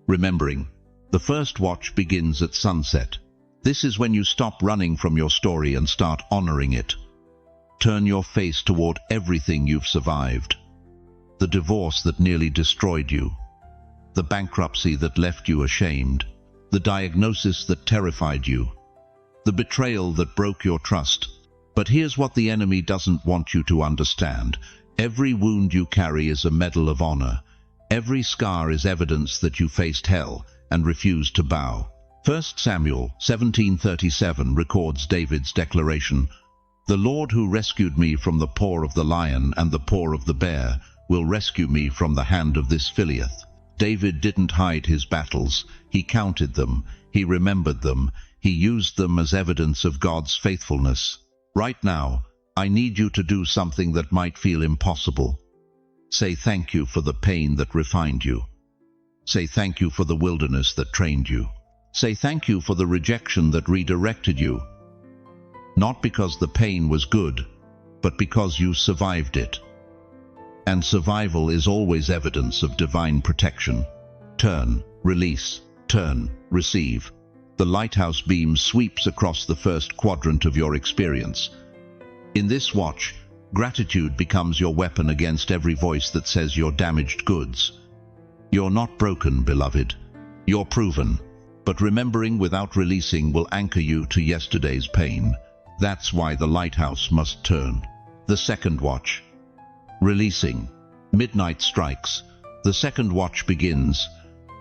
Remembering, the first watch begins at sunset. This is when you stop running from your story and start honoring it. Turn your face toward everything you've survived. The divorce that nearly destroyed you. The bankruptcy that left you ashamed. The diagnosis that terrified you. The betrayal that broke your trust. But here's what the enemy doesn't want you to understand. Every wound you carry is a medal of honor. Every scar is evidence that you faced hell and refused to bow. 1 Samuel 17:37 records David's declaration, "The Lord who rescued me from the paw of the lion and the paw of the bear will rescue me from the hand of this Philistine." David didn't hide his battles. He counted them. He remembered them. He used them as evidence of God's faithfulness. Right now, I need you to do something that might feel impossible. Say thank you for the pain that refined you. Say thank you for the wilderness that trained you. Say thank you for the rejection that redirected you. Not because the pain was good, but because you survived it. And survival is always evidence of divine protection. Turn, release, turn, receive. The lighthouse beam sweeps across the first quadrant of your experience. In this watch, gratitude becomes your weapon against every voice that says you're damaged goods. You're not broken, beloved. You're proven. But remembering without releasing will anchor you to yesterday's pain. That's why the lighthouse must turn. The second watch. Releasing. Midnight strikes. The second watch begins.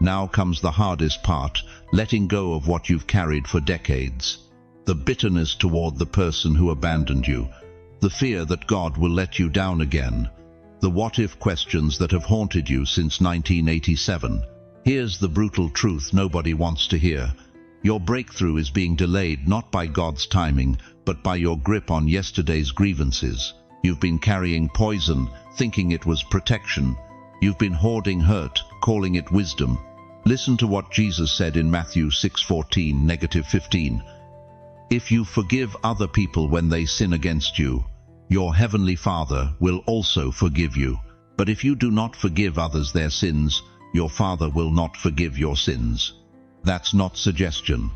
Now comes the hardest part, letting go of what you've carried for decades. The bitterness toward the person who abandoned you, the fear that God will let you down again, the what-if questions that have haunted you since 1987. Here's the brutal truth nobody wants to hear. Your breakthrough is being delayed not by God's timing, but by your grip on yesterday's grievances. You've been carrying poison, thinking it was protection. You've been hoarding hurt, calling it wisdom. Listen to what Jesus said in Matthew 6:14-15. If you forgive other people when they sin against you, your heavenly Father will also forgive you. But if you do not forgive others their sins, your Father will not forgive your sins. That's not suggestion.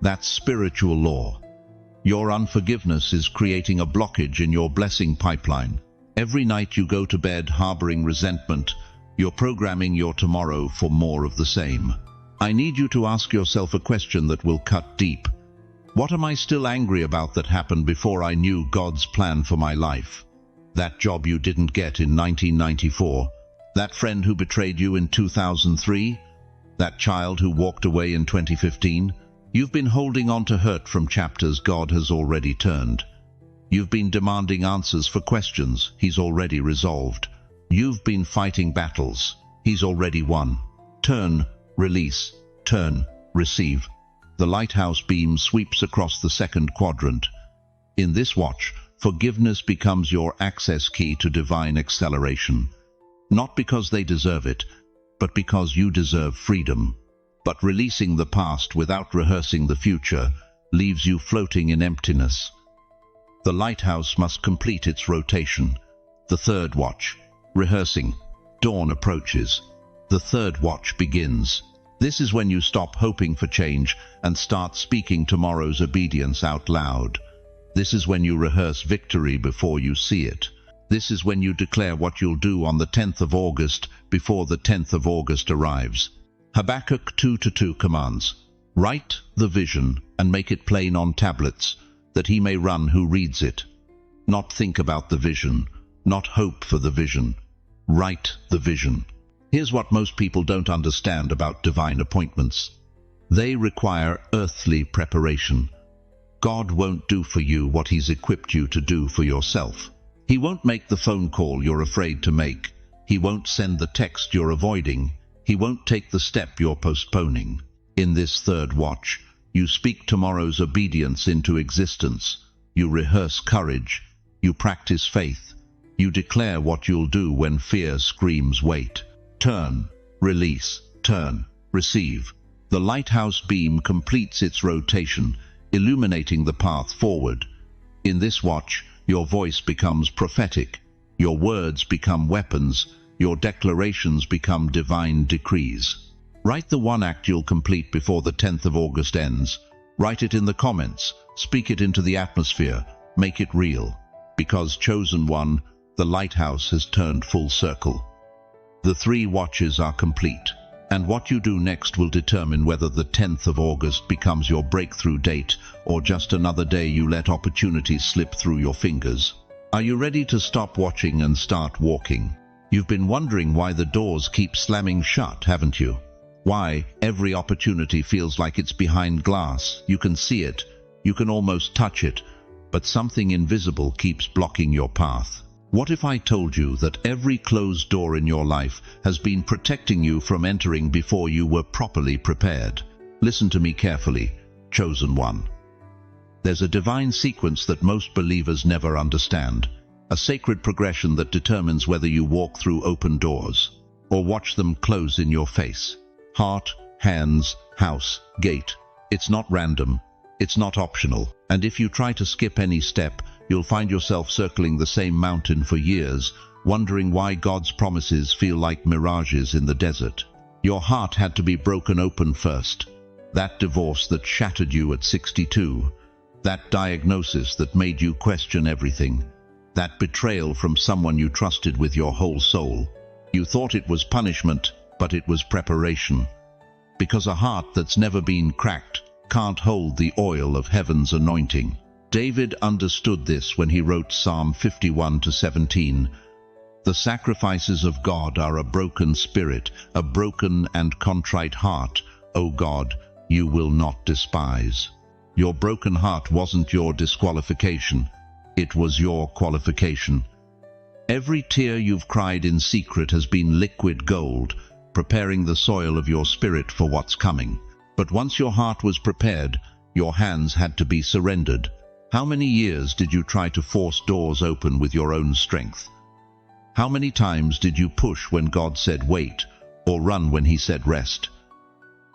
That's spiritual law. Your unforgiveness is creating a blockage in your blessing pipeline. Every night you go to bed harboring resentment, you're programming your tomorrow for more of the same. I need you to ask yourself a question that will cut deep. What am I still angry about that happened before I knew God's plan for my life? That job you didn't get in 1994? That friend who betrayed you in 2003? That child who walked away in 2015? You've been holding on to hurt from chapters God has already turned. You've been demanding answers for questions He's already resolved. You've been fighting battles He's already won. Turn, release, turn, receive. The lighthouse beam sweeps across the second quadrant. In this watch, forgiveness becomes your access key to divine acceleration. Not because they deserve it, but because you deserve freedom. But releasing the past without rehearsing the future leaves you floating in emptiness. The lighthouse must complete its rotation. The third watch. Rehearsing. Dawn approaches. The third watch begins. This is when you stop hoping for change and start speaking tomorrow's obedience out loud. This is when you rehearse victory before you see it. This is when you declare what you'll do on the 10th of August before the 10th of August arrives. Habakkuk 2:2 commands, "Write the vision and make it plain on tablets, that he may run who reads it." Not think about the vision, not hope for the vision. Write the vision. Here's what most people don't understand about divine appointments. They require earthly preparation. God won't do for you what He's equipped you to do for yourself. He won't make the phone call you're afraid to make. He won't send the text you're avoiding. He won't take the step you're postponing. In this third watch, you speak tomorrow's obedience into existence. You rehearse courage. You practice faith. You declare what you'll do when fear screams wait. Turn, release, turn, receive. The lighthouse beam completes its rotation, illuminating the path forward. In this watch, your voice becomes prophetic. Your words become weapons. Your declarations become divine decrees. Write the one act you'll complete before the 10th of August ends. Write it in the comments. Speak it into the atmosphere. Make it real. Because, chosen one, the lighthouse has turned full circle. The 3 watches are complete, and what you do next will determine whether the 10th of August becomes your breakthrough date or just another day you let opportunities slip through your fingers. Are you ready to stop watching and start walking? You've been wondering why the doors keep slamming shut, haven't you? Why every opportunity feels like it's behind glass. You can see it, you can almost touch it, but something invisible keeps blocking your path. What if I told you that every closed door in your life has been protecting you from entering before you were properly prepared? Listen to me carefully, chosen one. There's a divine sequence that most believers never understand, a sacred progression that determines whether you walk through open doors or watch them close in your face. Heart, hands, house, gate. It's not random. It's not optional. And if you try to skip any step, you'll find yourself circling the same mountain for years, wondering why God's promises feel like mirages in the desert. Your heart had to be broken open first. That divorce that shattered you at 62. That diagnosis that made you question everything. That betrayal from someone you trusted with your whole soul. You thought it was punishment, but it was preparation. Because a heart that's never been cracked can't hold the oil of heaven's anointing. David understood this when he wrote Psalm 51:17. The sacrifices of God are a broken spirit, a broken and contrite heart. O God, you will not despise. Your broken heart wasn't your disqualification. It was your qualification. Every tear you've cried in secret has been liquid gold, preparing the soil of your spirit for what's coming. But once your heart was prepared, your hands had to be surrendered. How many years did you try to force doors open with your own strength? How many times did you push when God said wait, or run when he said rest?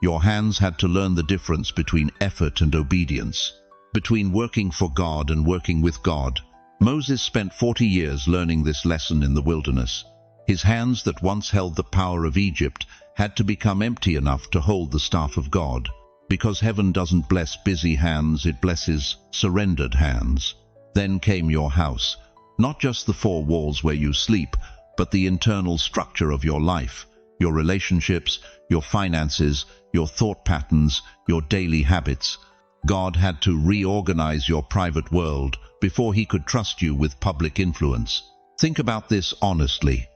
Your hands had to learn the difference between effort and obedience, between working for God and working with God. Moses spent 40 years learning this lesson in the wilderness. His hands that once held the power of Egypt had to become empty enough to hold the staff of God. Because heaven doesn't bless busy hands, it blesses surrendered hands. Then came your house. Not just the four walls where you sleep, but the internal structure of your life, your relationships, your finances, your thought patterns, your daily habits. God had to reorganize your private world before he could trust you with public influence. Think about this honestly.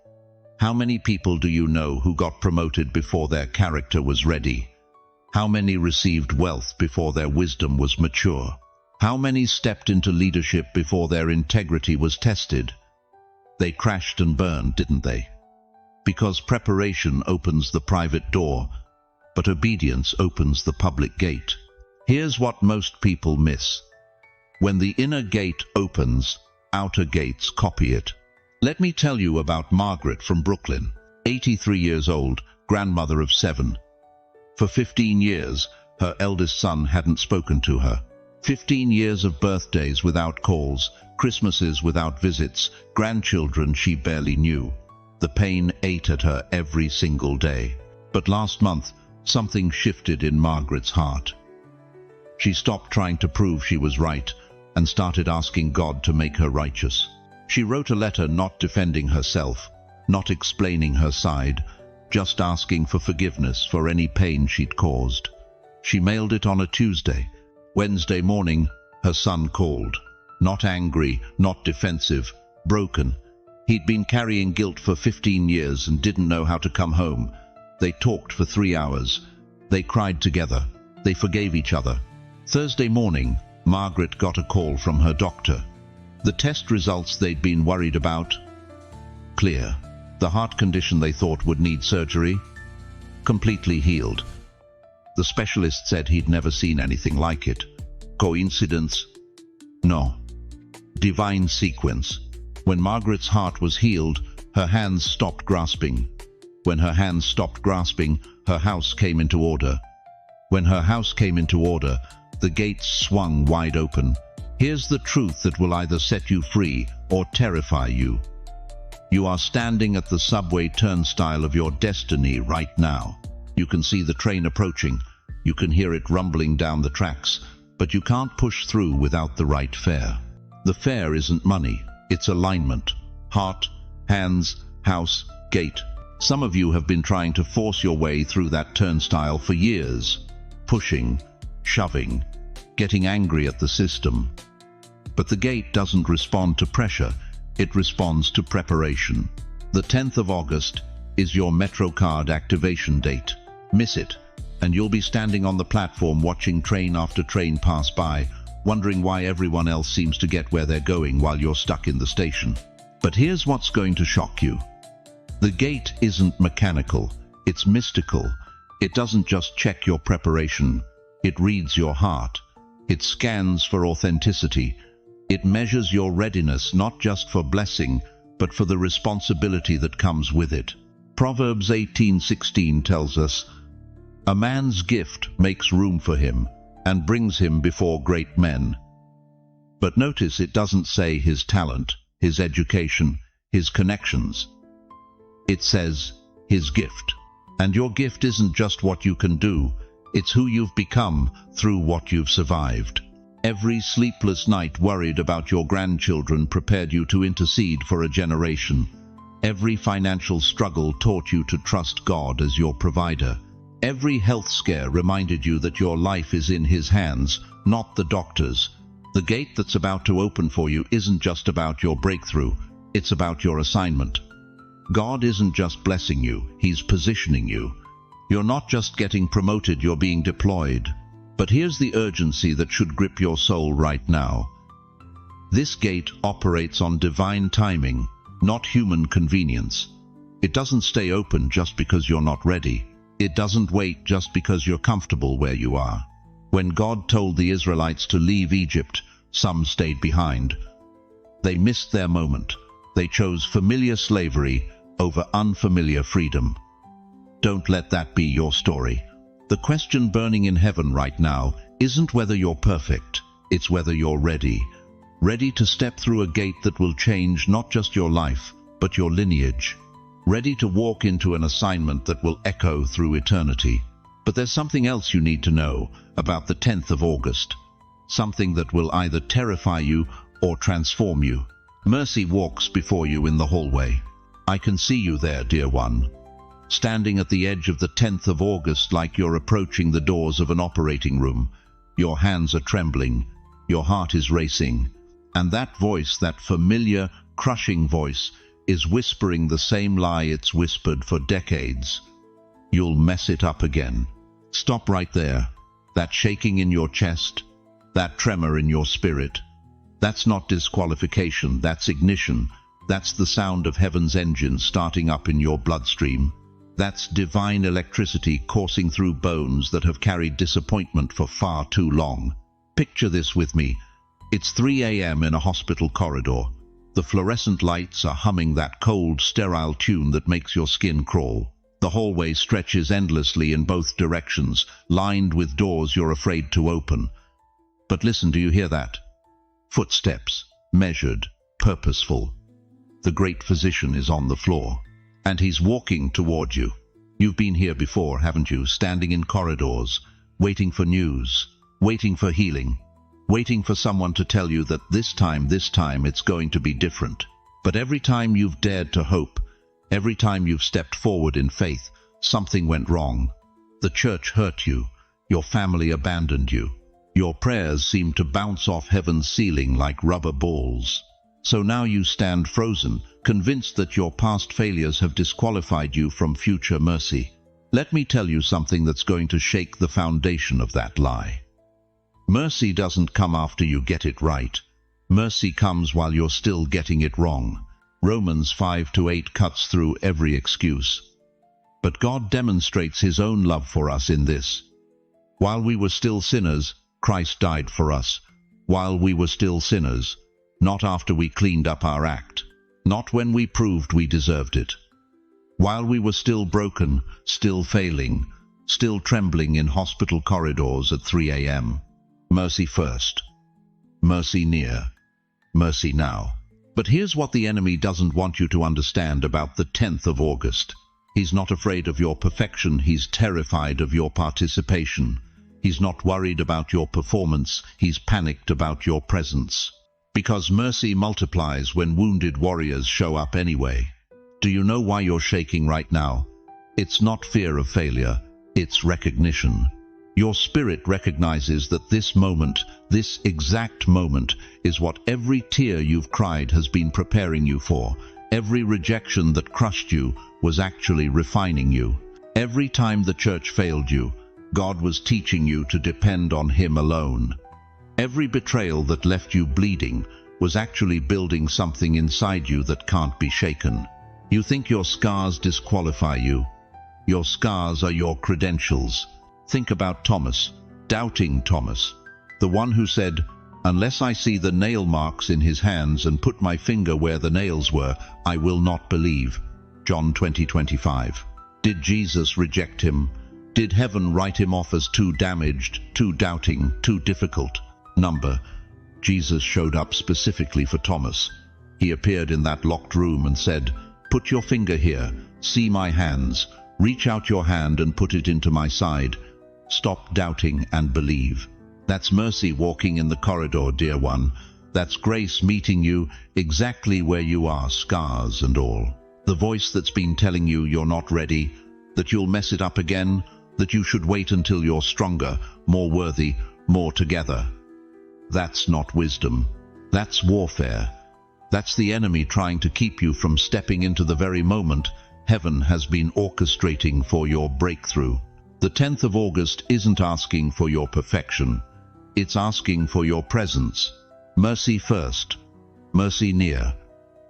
How many people do you know who got promoted before their character was ready? How many received wealth before their wisdom was mature? How many stepped into leadership before their integrity was tested? They crashed and burned, didn't they? Because preparation opens the private door, but obedience opens the public gate. Here's what most people miss. When the inner gate opens, outer gates copy it. Let me tell you about Margaret from Brooklyn, 83 years old, grandmother of 7. For 15 years, her eldest son hadn't spoken to her. 15 years of birthdays without calls, Christmases without visits, grandchildren she barely knew. The pain ate at her every single day. But last month, something shifted in Margaret's heart. She stopped trying to prove she was right and started asking God to make her righteous. She wrote a letter not defending herself, not explaining her side, just asking for forgiveness for any pain she'd caused. She mailed it on a Tuesday. Wednesday morning, her son called. Not angry, not defensive, broken. He'd been carrying guilt for 15 years and didn't know how to come home. They talked for 3 hours. They cried together. They forgave each other. Thursday morning, Margaret got a call from her doctor. The test results they'd been worried about? Clear. The heart condition they thought would need surgery? Completely healed. The specialist said he'd never seen anything like it. Coincidence? No. Divine sequence. When Margaret's heart was healed, her hands stopped grasping. When her hands stopped grasping, her house came into order. When her house came into order, the gates swung wide open. Here's the truth that will either set you free or terrify you. You are standing at the subway turnstile of your destiny right now. You can see the train approaching. You can hear it rumbling down the tracks, but you can't push through without the right fare. The fare isn't money, it's alignment. Heart, hands, house, gate. Some of you have been trying to force your way through that turnstile for years. Pushing, shoving, getting angry at the system. But the gate doesn't respond to pressure, it responds to preparation. The 10th of August is your MetroCard activation date. Miss it, and you'll be standing on the platform watching train after train pass by, wondering why everyone else seems to get where they're going while you're stuck in the station. But here's what's going to shock you. The gate isn't mechanical, it's mystical. It doesn't just check your preparation, it reads your heart. It scans for authenticity. It measures your readiness not just for blessing, but for the responsibility that comes with it. Proverbs 18:16 tells us, "A man's gift makes room for him and brings him before great men." But notice it doesn't say his talent, his education, his connections. It says his gift. And your gift isn't just what you can do, it's who you've become through what you've survived. Every sleepless night worried about your grandchildren prepared you to intercede for a generation. Every financial struggle taught you to trust God as your provider. Every health scare reminded you that your life is in His hands, not the doctor's. The gate that's about to open for you isn't just about your breakthrough, it's about your assignment. God isn't just blessing you, He's positioning you. You're not just getting promoted, you're being deployed. But here's the urgency that should grip your soul right now. This gate operates on divine timing, not human convenience. It doesn't stay open just because you're not ready. It doesn't wait just because you're comfortable where you are. When God told the Israelites to leave Egypt, some stayed behind. They missed their moment. They chose familiar slavery over unfamiliar freedom. Don't let that be your story. The question burning in heaven right now isn't whether you're perfect, it's whether you're ready. Ready to step through a gate that will change not just your life, but your lineage. Ready to walk into an assignment that will echo through eternity. But there's something else you need to know about the 10th of August. Something that will either terrify you or transform you. Mercy walks before you in the hallway. I can see you there, dear one. Standing at the edge of the 10th of August like you're approaching the doors of an operating room. Your hands are trembling. Your heart is racing. And that voice, that familiar, crushing voice, is whispering the same lie it's whispered for decades. You'll mess it up again. Stop right there. That shaking in your chest, that tremor in your spirit. That's not disqualification, that's ignition. That's the sound of heaven's engine starting up in your bloodstream. That's divine electricity coursing through bones that have carried disappointment for far too long. Picture this with me. It's 3 a.m. in a hospital corridor. The fluorescent lights are humming that cold, sterile tune that makes your skin crawl. The hallway stretches endlessly in both directions, lined with doors you're afraid to open. But listen, do you hear that? Footsteps, measured, purposeful. The great physician is on the floor. And he's walking toward you. You've been here before, haven't you? Standing in corridors, waiting for news, waiting for healing, waiting for someone to tell you that this time it's going to be different. But every time you've dared to hope, every time you've stepped forward in faith, something went wrong. The church hurt you. Your family abandoned you. Your prayers seemed to bounce off heaven's ceiling like rubber balls. So now you stand frozen, convinced that your past failures have disqualified you from future mercy. Let me tell you something that's going to shake the foundation of that lie. Mercy doesn't come after you get it right. Mercy comes while you're still getting it wrong. Romans 5-8 cuts through every excuse. But God demonstrates His own love for us in this. While we were still sinners, Christ died for us. While we were still sinners, not after we cleaned up our act, not when we proved we deserved it. While we were still broken, still failing, still trembling in hospital corridors at 3 a.m. Mercy first. Mercy near. Mercy now. But here's what the enemy doesn't want you to understand about the 10th of August. He's not afraid of your perfection, he's terrified of your participation. He's not worried about your performance, he's panicked about your presence. Because mercy multiplies when wounded warriors show up anyway. Do you know why you're shaking right now? It's not fear of failure, it's recognition. Your spirit recognizes that this moment, this exact moment, is what every tear you've cried has been preparing you for. Every rejection that crushed you was actually refining you. Every time the church failed you, God was teaching you to depend on Him alone. Every betrayal that left you bleeding was actually building something inside you that can't be shaken. You think your scars disqualify you. Your scars are your credentials. Think about Thomas, doubting Thomas, the one who said, "Unless I see the nail marks in his hands and put my finger where the nails were, I will not believe." John 20:25. Did Jesus reject him? Did heaven write him off as too damaged, too doubting, too difficult? Number. Jesus showed up specifically for Thomas. He appeared in that locked room and said, "Put your finger here, see my hands, reach out your hand and put it into my side. Stop doubting and believe." That's mercy walking in the corridor, dear one. That's grace meeting you exactly where you are, scars and all. The voice that's been telling you you're not ready, that you'll mess it up again, that you should wait until you're stronger, more worthy, more together. That's not wisdom. That's warfare. That's the enemy trying to keep you from stepping into the very moment heaven has been orchestrating for your breakthrough. The 10th of August isn't asking for your perfection. It's asking for your presence. Mercy first. Mercy near.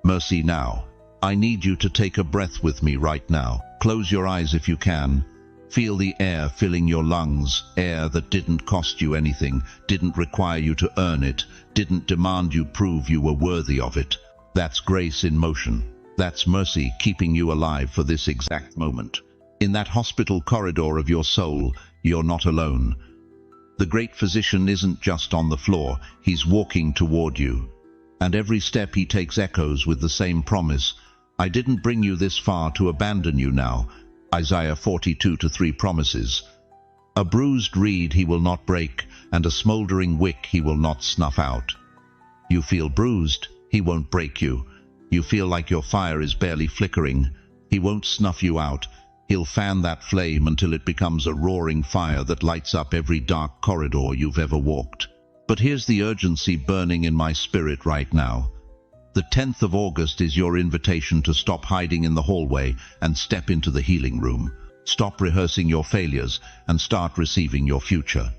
Mercy now. I need you to take a breath with me right now. Close your eyes if you can. Feel the air filling your lungs, air that didn't cost you anything, didn't require you to earn it, didn't demand you prove you were worthy of it. That's grace in motion. That's mercy keeping you alive for this exact moment. In that hospital corridor of your soul, you're not alone. The great physician isn't just on the floor, he's walking toward you. And every step he takes echoes with the same promise. I didn't bring you this far to abandon you now. Isaiah 42:3 promises. A bruised reed he will not break, and a smouldering wick he will not snuff out. You feel bruised, he won't break you. You feel like your fire is barely flickering. He won't snuff you out. He'll fan that flame until it becomes a roaring fire that lights up every dark corridor you've ever walked. But here's the urgency burning in my spirit right now. The 10th of August is your invitation to stop hiding in the hallway and step into the healing room. Stop rehearsing your failures and start receiving your future.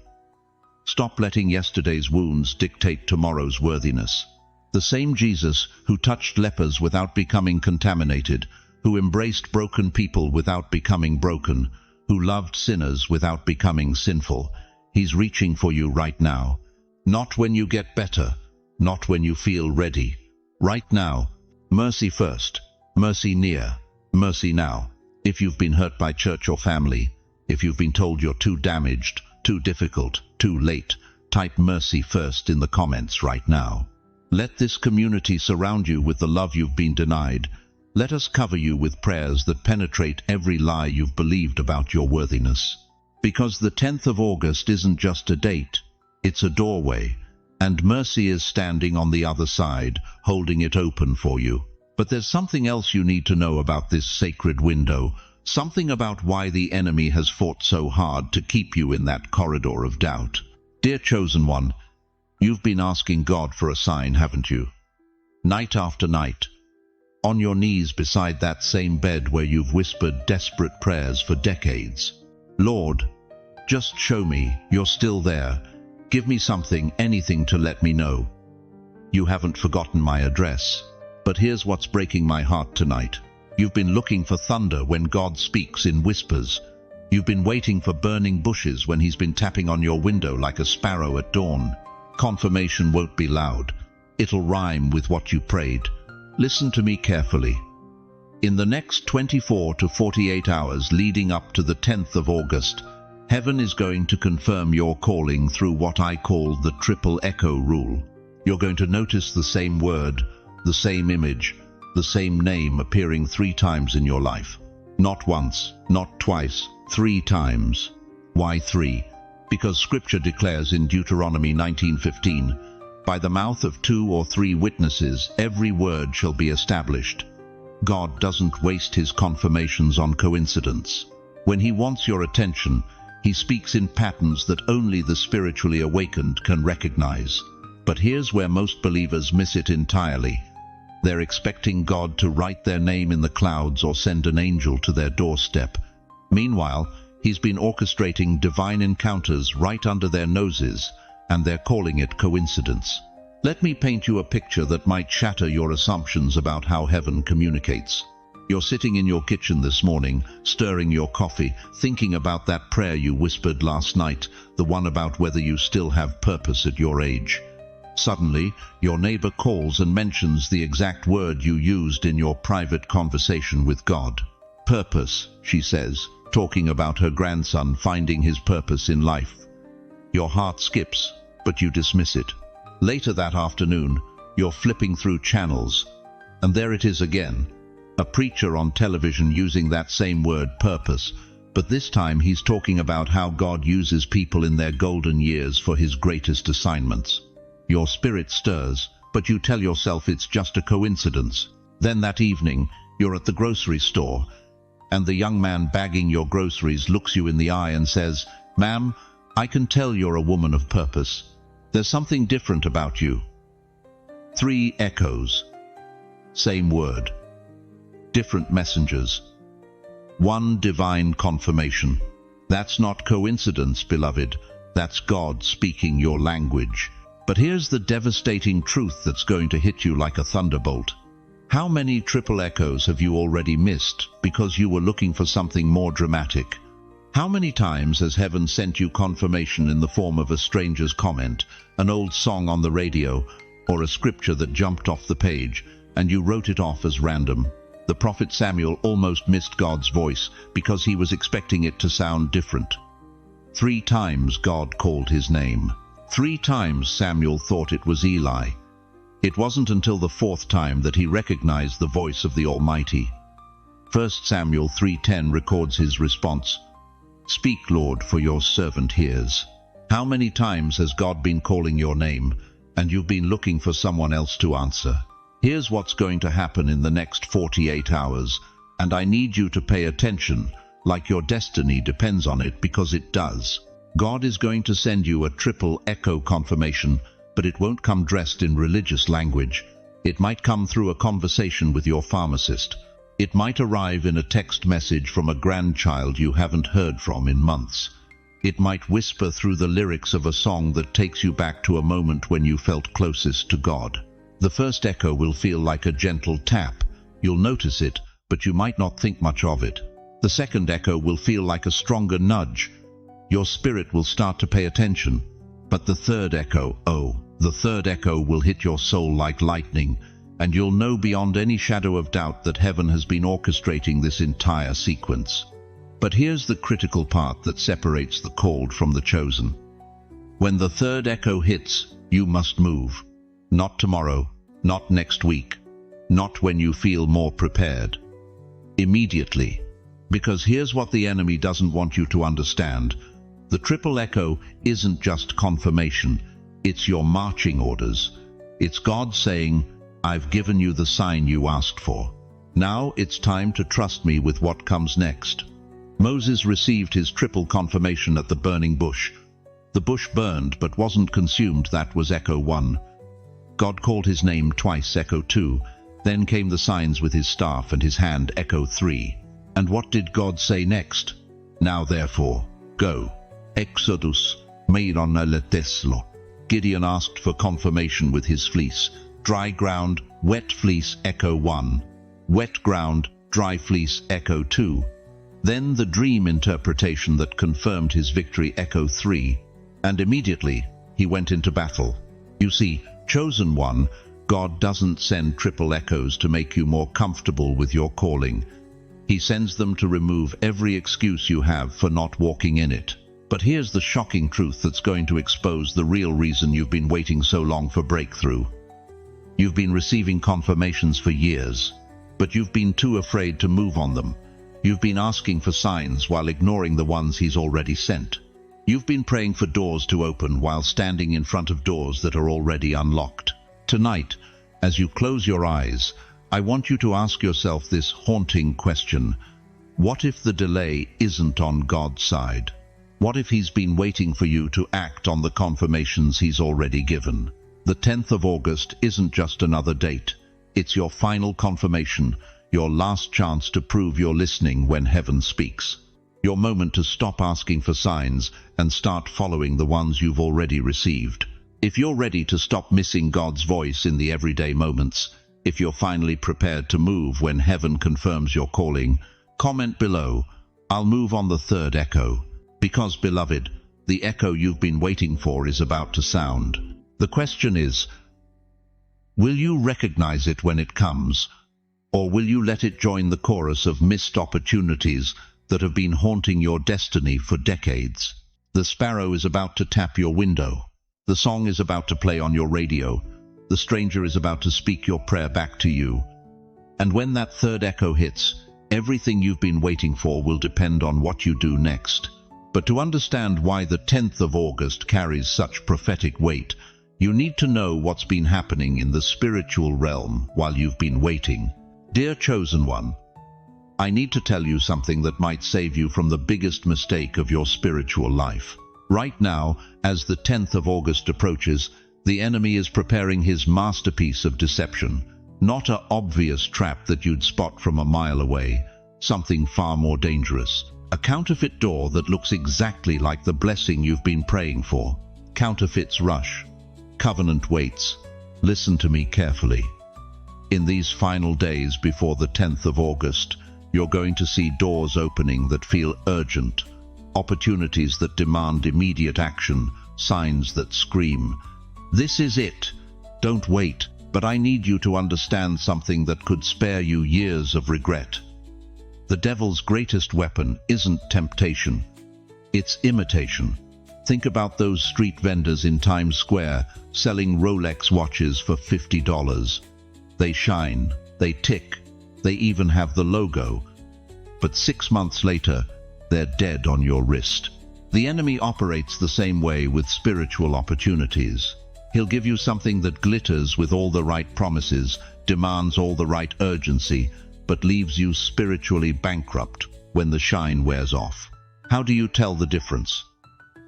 Stop letting yesterday's wounds dictate tomorrow's worthiness. The same Jesus who touched lepers without becoming contaminated, who embraced broken people without becoming broken, who loved sinners without becoming sinful, he's reaching for you right now. Not when you get better, not when you feel ready. Right now. Mercy first, mercy near, mercy now. If you've been hurt by church or family, if you've been told you're too damaged, too difficult, too late, type mercy first in the comments right now. Let this community surround you with the love you've been denied. Let us cover you with prayers that penetrate every lie you've believed about your worthiness. Because the 10th of August isn't just a date, it's a doorway. And mercy is standing on the other side, holding it open for you. But there's something else you need to know about this sacred window, something about why the enemy has fought so hard to keep you in that corridor of doubt. Dear chosen one, you've been asking God for a sign, haven't you? Night after night, on your knees beside that same bed where you've whispered desperate prayers for decades. Lord, just show me you're still there. Give me something, anything to let me know. You haven't forgotten my address. But here's what's breaking my heart tonight. You've been looking for thunder when God speaks in whispers. You've been waiting for burning bushes when he's been tapping on your window like a sparrow at dawn. Confirmation won't be loud. It'll rhyme with what you prayed. Listen to me carefully. In the next 24 to 48 hours leading up to the 10th of August, heaven is going to confirm your calling through what I call the triple echo rule. You're going to notice the same word, the same image, the same name appearing 3 times in your life. Not once, not twice, 3 times. Why 3? Because Scripture declares in Deuteronomy 19:15, by the mouth of 2 or 3 witnesses every word shall be established. God doesn't waste his confirmations on coincidence. When he wants your attention, he speaks in patterns that only the spiritually awakened can recognize. But here's where most believers miss it entirely. They're expecting God to write their name in the clouds or send an angel to their doorstep. Meanwhile, he's been orchestrating divine encounters right under their noses, and they're calling it coincidence. Let me paint you a picture that might shatter your assumptions about how heaven communicates. You're sitting in your kitchen this morning, stirring your coffee, thinking about that prayer you whispered last night, the one about whether you still have purpose at your age. Suddenly, your neighbor calls and mentions the exact word you used in your private conversation with God. Purpose, she says, talking about her grandson finding his purpose in life. Your heart skips, but you dismiss it. Later that afternoon, you're flipping through channels, and there it is again. A preacher on television using that same word, purpose, but this time he's talking about how God uses people in their golden years for his greatest assignments. Your spirit stirs, but you tell yourself it's just a coincidence. Then that evening, you're at the grocery store, and the young man bagging your groceries looks you in the eye and says, "Ma'am, I can tell you're a woman of purpose. There's something different about you." 3 echoes. same word. Different messengers. One divine confirmation. That's not coincidence, beloved. That's God speaking your language. But here's the devastating truth that's going to hit you like a thunderbolt. How many triple echoes have you already missed because you were looking for something more dramatic? How many times has heaven sent you confirmation in the form of a stranger's comment, an old song on the radio, or a scripture that jumped off the page, and you wrote it off as random? The prophet Samuel almost missed God's voice because he was expecting it to sound different. 3 times God called his name. 3 times Samuel thought it was Eli. It wasn't until the 4th time that he recognized the voice of the Almighty. 1 Samuel 3:10 records his response. "Speak, Lord, for your servant hears." How many times has God been calling your name, and you've been looking for someone else to answer? Here's what's going to happen in the next 48 hours, and I need you to pay attention, like your destiny depends on it, because it does. God is going to send you a triple echo confirmation, but it won't come dressed in religious language. It might come through a conversation with your pharmacist. It might arrive in a text message from a grandchild you haven't heard from in months. It might whisper through the lyrics of a song that takes you back to a moment when you felt closest to God. The first echo will feel like a gentle tap. You'll notice it, but you might not think much of it. The second echo will feel like a stronger nudge. Your spirit will start to pay attention. But the third echo, the third echo will hit your soul like lightning, and you'll know beyond any shadow of doubt that heaven has been orchestrating this entire sequence. But here's the critical part that separates the called from the chosen. When the third echo hits, you must move. Not tomorrow, not next week, not when you feel more prepared. Immediately. Because here's what the enemy doesn't want you to understand. The triple echo isn't just confirmation, it's your marching orders. It's God saying, "I've given you the sign you asked for. Now it's time to trust me with what comes next." Moses received his triple confirmation at the burning bush. The bush burned but wasn't consumed. That was echo 1. God called his name twice, echo 2. Then came the signs with his staff and his hand, echo 3. And what did God say next? "Now therefore, go." Exodus, meiron aleteslo. Gideon asked for confirmation with his fleece. Dry ground, wet fleece, echo 1. Wet ground, dry fleece, echo 2. Then the dream interpretation that confirmed his victory, echo 3. And immediately he went into battle. You see, chosen one, God doesn't send triple echoes to make you more comfortable with your calling. He sends them to remove every excuse you have for not walking in it. But here's the shocking truth that's going to expose the real reason you've been waiting so long for breakthrough. You've been receiving confirmations for years, but you've been too afraid to move on them. You've been asking for signs while ignoring the ones he's already sent. You've been praying for doors to open while standing in front of doors that are already unlocked. Tonight, as you close your eyes, I want you to ask yourself this haunting question. What if the delay isn't on God's side? What if he's been waiting for you to act on the confirmations he's already given? The 10th of August isn't just another date. It's your final confirmation, your last chance to prove you're listening when heaven speaks. Your moment to stop asking for signs and start following the ones you've already received. If you're ready to stop missing God's voice in the everyday moments, if you're finally prepared to move when heaven confirms your calling, comment below, "I'll move on the third echo." Because, beloved, the echo you've been waiting for is about to sound. The question is, will you recognize it when it comes? Or will you let it join the chorus of missed opportunities that have been haunting your destiny for decades? The sparrow is about to tap your window. The song is about to play on your radio. The stranger is about to speak your prayer back to you. And when that third echo hits, everything you've been waiting for will depend on what you do next. But to understand why the 10th of August carries such prophetic weight, you need to know what's been happening in the spiritual realm while you've been waiting. Dear chosen one, I need to tell you something that might save you from the biggest mistake of your spiritual life. Right now, as the 10th of August approaches, the enemy is preparing his masterpiece of deception. Not an obvious trap that you'd spot from a mile away, something far more dangerous. A counterfeit door that looks exactly like the blessing you've been praying for. Counterfeits rush. Covenant waits. Listen to me carefully. In these final days before the 10th of August, you're going to see doors opening that feel urgent, opportunities that demand immediate action, signs that scream, "This is it. Don't wait." But I need you to understand something that could spare you years of regret. The devil's greatest weapon isn't temptation. It's imitation. Think about those street vendors in Times Square selling Rolex watches for $50. They shine, they tick, they even have the logo. But 6 months later, they're dead on your wrist. The enemy operates the same way with spiritual opportunities. He'll give you something that glitters with all the right promises, demands all the right urgency, but leaves you spiritually bankrupt when the shine wears off. How do you tell the difference?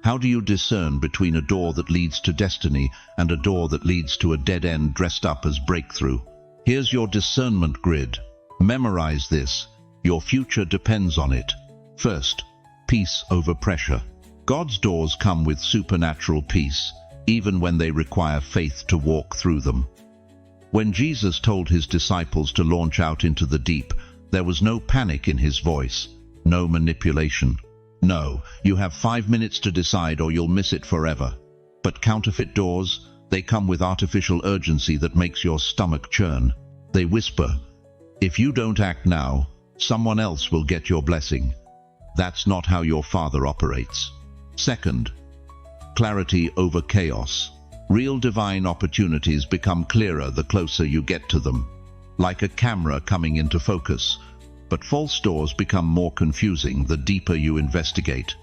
How do you discern between a door that leads to destiny and a door that leads to a dead end dressed up as breakthrough? Here's your discernment grid. Memorize this. Your future depends on it. First, peace over pressure. God's doors come with supernatural peace, even when they require faith to walk through them. When Jesus told his disciples to launch out into the deep, there was no panic in his voice, no manipulation. No, you have 5 minutes to decide or you'll miss it forever. But counterfeit doors, they come with artificial urgency that makes your stomach churn. They whisper, "If you don't act now, someone else will get your blessing." That's not how your Father operates. Second, clarity over chaos. Real divine opportunities become clearer the closer you get to them, like a camera coming into focus. But false doors become more confusing the deeper you investigate.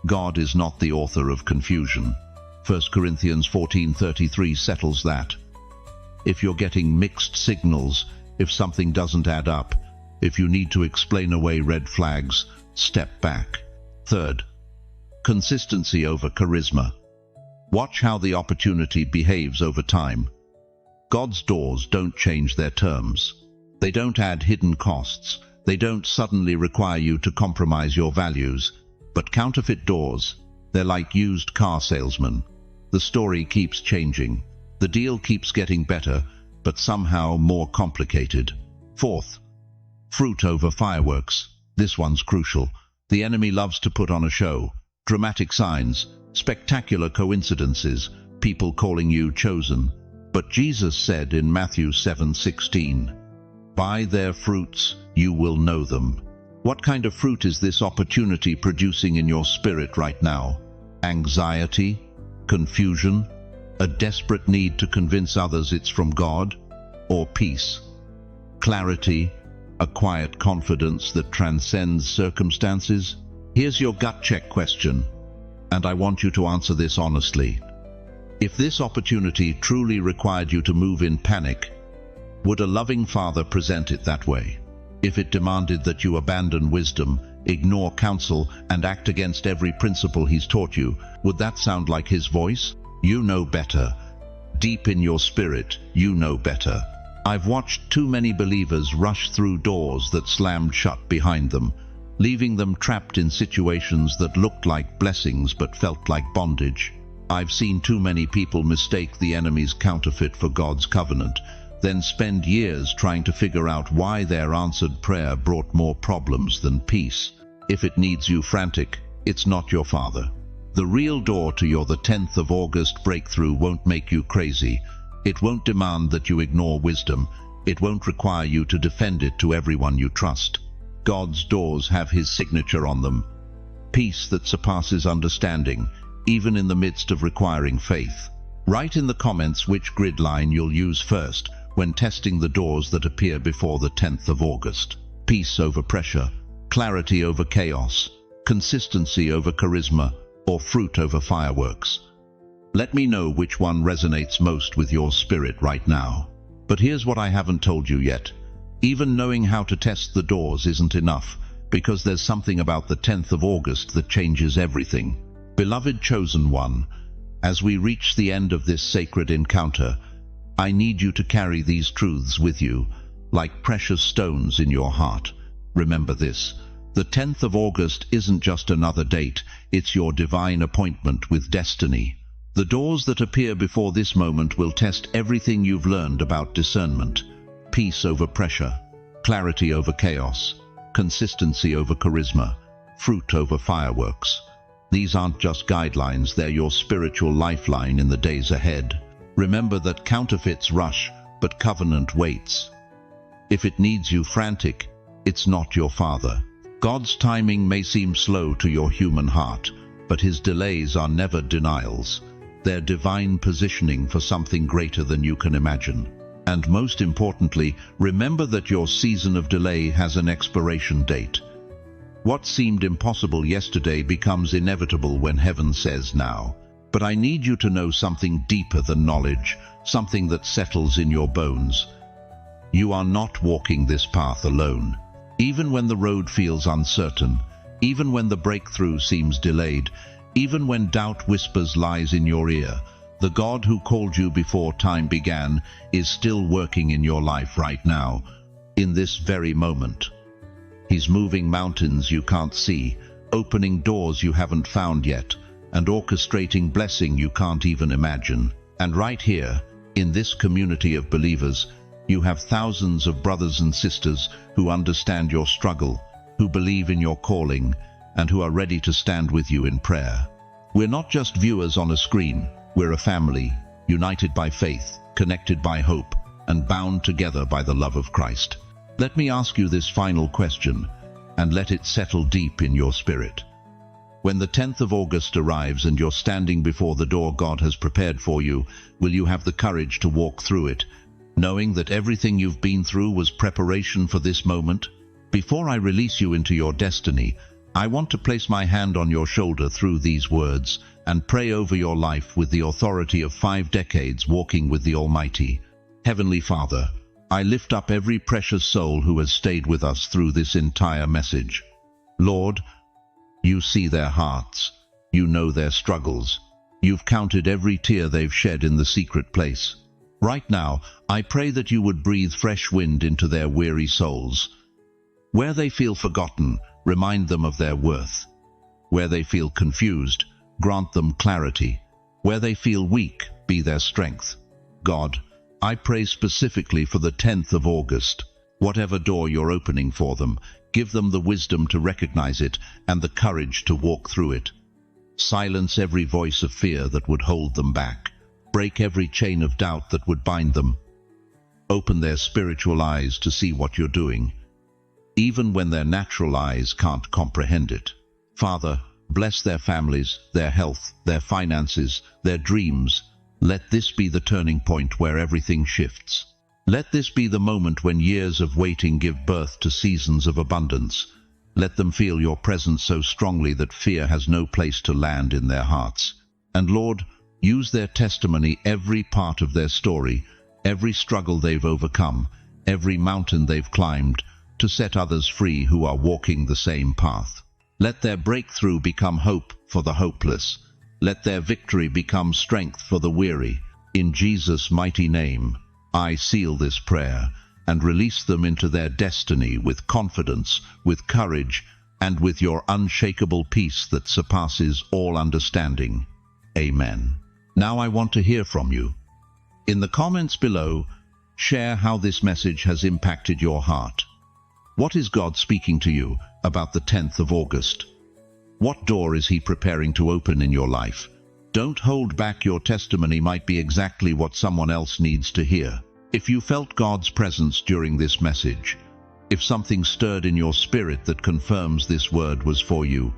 God is not the author of confusion. 1 Corinthians 14:33 settles that. If you're getting mixed signals, if something doesn't add up, if you need to explain away red flags, step back. Third, consistency over charisma. Watch how the opportunity behaves over time. God's doors don't change their terms. They don't add hidden costs. They don't suddenly require you to compromise your values. But counterfeit doors, they're like used car salesmen. The story keeps changing. The deal keeps getting better, but somehow more complicated. Fourth, fruit over fireworks. This one's crucial. The enemy loves to put on a show. Dramatic signs, spectacular coincidences, people calling you chosen. But Jesus said in Matthew 7:16, "By their fruits you will know them." What kind of fruit is this opportunity producing in your spirit right now? Anxiety? Confusion? A desperate need to convince others it's from God? Or peace? Clarity? A quiet confidence that transcends circumstances? Here's your gut check question, and I want you to answer this honestly. If this opportunity truly required you to move in panic, would a loving Father present it that way? If it demanded that you abandon wisdom, ignore counsel, and act against every principle he's taught you, would that sound like his voice? You know better. Deep in your spirit, you know better. I've watched too many believers rush through doors that slammed shut behind them, leaving them trapped in situations that looked like blessings but felt like bondage. I've seen too many people mistake the enemy's counterfeit for God's covenant, then spend years trying to figure out why their answered prayer brought more problems than peace. If it needs you frantic, it's not your Father. The real door to your 10th of August breakthrough won't make you crazy. It won't demand that you ignore wisdom. It won't require you to defend it to everyone you trust. God's doors have his signature on them. Peace that surpasses understanding, even in the midst of requiring faith. Write in the comments which grid line you'll use first when testing the doors that appear before the 10th of August. Peace over pressure, clarity over chaos, consistency over charisma, or fruit over fireworks. Let me know which one resonates most with your spirit right now. But here's what I haven't told you yet. Even knowing how to test the doors isn't enough, because there's something about the 10th of August that changes everything. Beloved chosen one, as we reach the end of this sacred encounter, I need you to carry these truths with you, like precious stones in your heart. Remember this. The 10th of August isn't just another date, it's your divine appointment with destiny. The doors that appear before this moment will test everything you've learned about discernment. Peace over pressure, clarity over chaos, consistency over charisma, fruit over fireworks. These aren't just guidelines, they're your spiritual lifeline in the days ahead. Remember that counterfeits rush, but covenant waits. If it needs you frantic, it's not your Father. God's timing may seem slow to your human heart, but His delays are never denials. They're divine positioning for something greater than you can imagine. And most importantly, remember that your season of delay has an expiration date. What seemed impossible yesterday becomes inevitable when heaven says now. But I need you to know something deeper than knowledge, something that settles in your bones. You are not walking this path alone. Even when the road feels uncertain, even when the breakthrough seems delayed, even when doubt whispers lies in your ear, the God who called you before time began is still working in your life right now, in this very moment. He's moving mountains you can't see, opening doors you haven't found yet, and orchestrating blessing you can't even imagine. And right here, in this community of believers, you have thousands of brothers and sisters who understand your struggle, who believe in your calling, and who are ready to stand with you in prayer. We're not just viewers on a screen, we're a family, united by faith, connected by hope, and bound together by the love of Christ. Let me ask you this final question, and let it settle deep in your spirit. When the 10th of August arrives and you're standing before the door God has prepared for you, will you have the courage to walk through it, knowing that everything you've been through was preparation for this moment? Before I release you into your destiny, I want to place my hand on your shoulder through these words and pray over your life with the authority of 5 decades walking with the Almighty. Heavenly Father, I lift up every precious soul who has stayed with us through this entire message. Lord, you see their hearts, you know their struggles, you've counted every tear they've shed in the secret place. Right now, I pray that you would breathe fresh wind into their weary souls. Where they feel forgotten, remind them of their worth. Where they feel confused, grant them clarity. Where they feel weak, be their strength. God, I pray specifically for the 10th of August. Whatever door you're opening for them, give them the wisdom to recognize it and the courage to walk through it. Silence every voice of fear that would hold them back. Break every chain of doubt that would bind them. Open their spiritual eyes to see what you're doing, even when their natural eyes can't comprehend it. Father, bless their families, their health, their finances, their dreams. Let this be the turning point where everything shifts. Let this be the moment when years of waiting give birth to seasons of abundance. Let them feel your presence so strongly that fear has no place to land in their hearts. And Lord, use their testimony, every part of their story, every struggle they've overcome, every mountain they've climbed, to set others free who are walking the same path. Let their breakthrough become hope for the hopeless. Let their victory become strength for the weary. In Jesus' mighty name, I seal this prayer and release them into their destiny with confidence, with courage, and with your unshakable peace that surpasses all understanding. Amen. Now I want to hear from you. In the comments below, share how this message has impacted your heart. What is God speaking to you about the 10th of August? What door is He preparing to open in your life? Don't hold back, your testimony might be exactly what someone else needs to hear. If you felt God's presence during this message, if something stirred in your spirit that confirms this word was for you,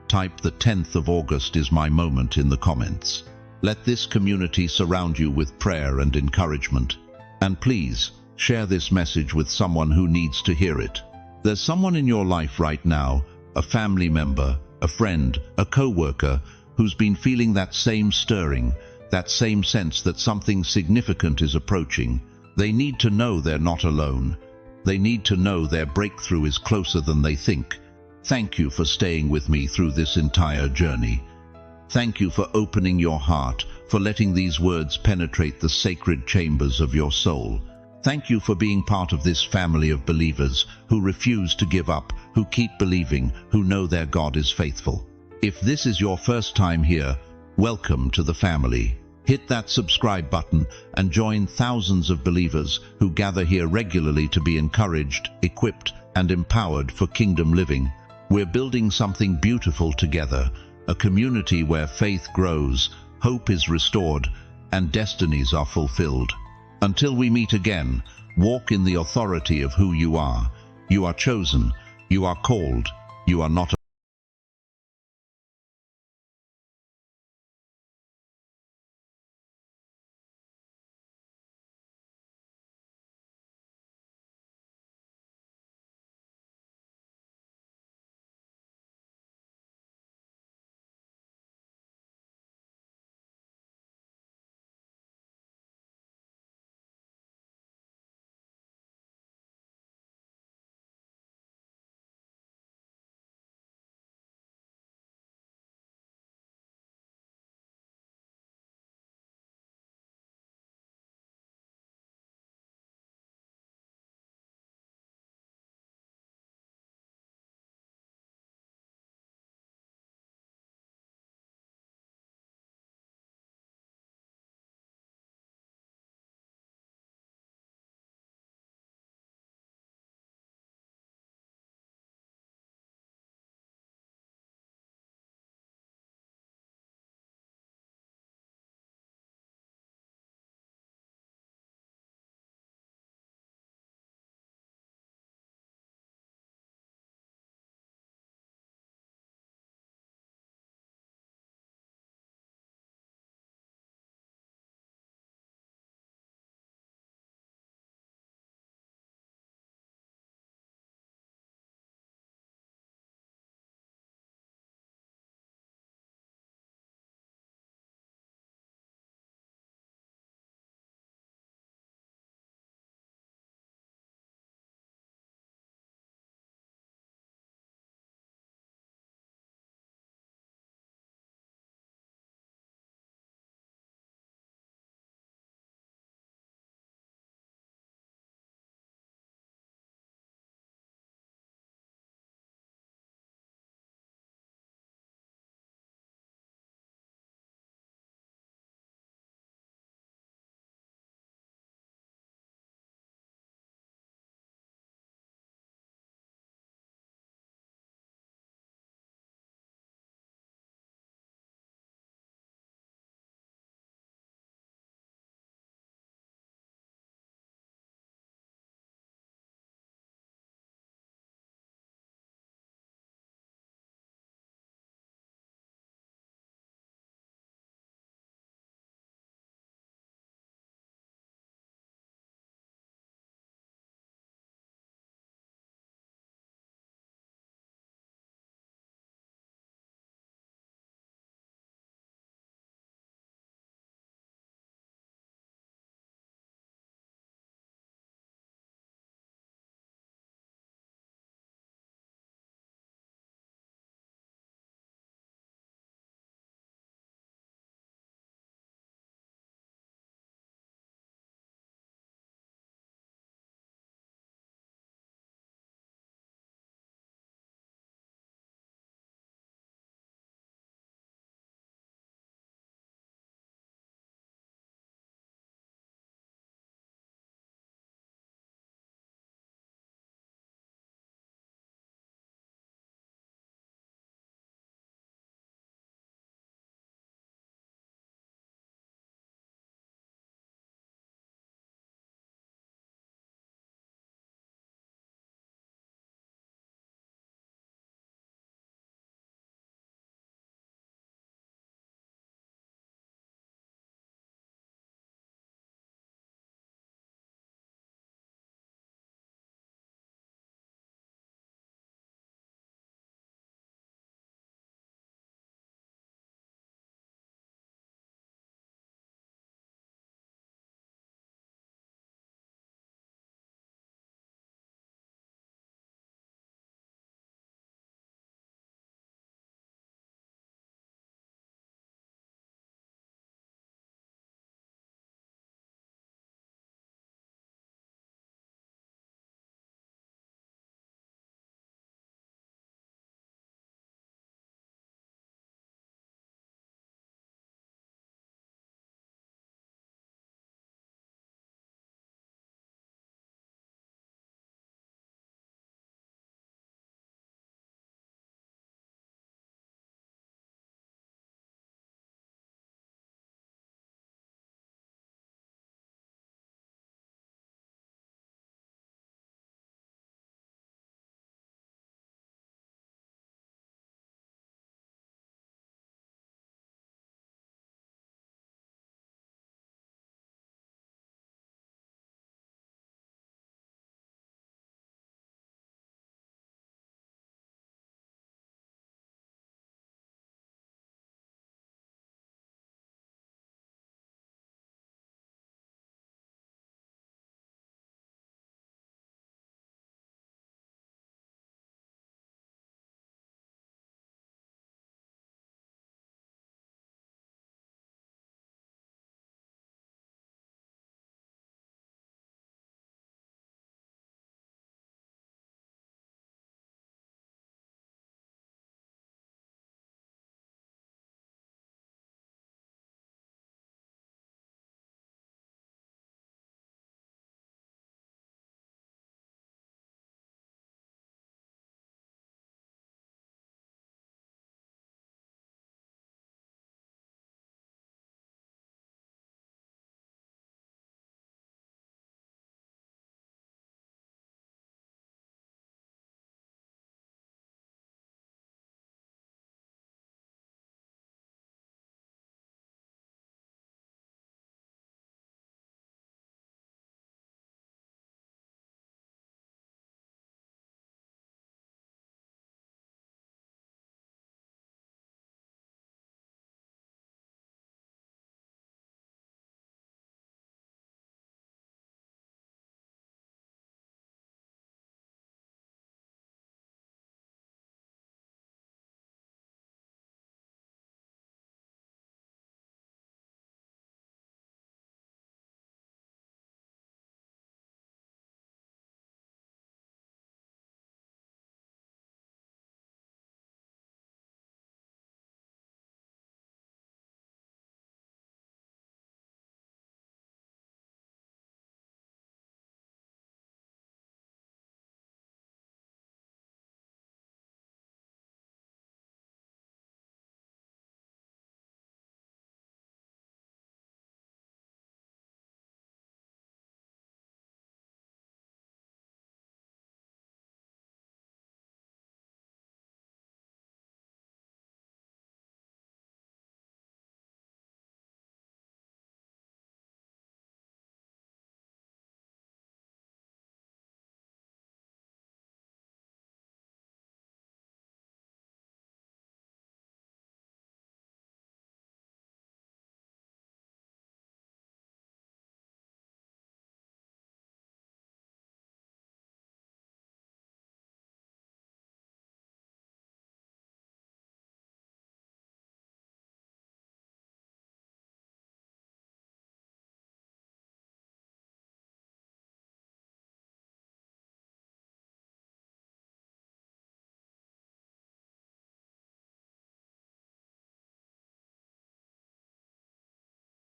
type "the 10th of August is my moment" in the comments. Let this community surround you with prayer and encouragement. And please, share this message with someone who needs to hear it. There's someone in your life right now, a family member, a friend, a co-worker, who's been feeling that same stirring, that same sense that something significant is approaching. They need to know they're not alone. They need to know their breakthrough is closer than they think. Thank you for staying with me through this entire journey. Thank you for opening your heart, for letting these words penetrate the sacred chambers of your soul. Thank you for being part of this family of believers who refuse to give up, who keep believing, who know their God is faithful. If this is your first time here, welcome to the family. Hit that subscribe button and join thousands of believers who gather here regularly to be encouraged, equipped, and empowered for kingdom living. We're building something beautiful together, a community where faith grows, hope is restored, and destinies are fulfilled. Until we meet again, walk in the authority of who you are. You are chosen, you are called, you are not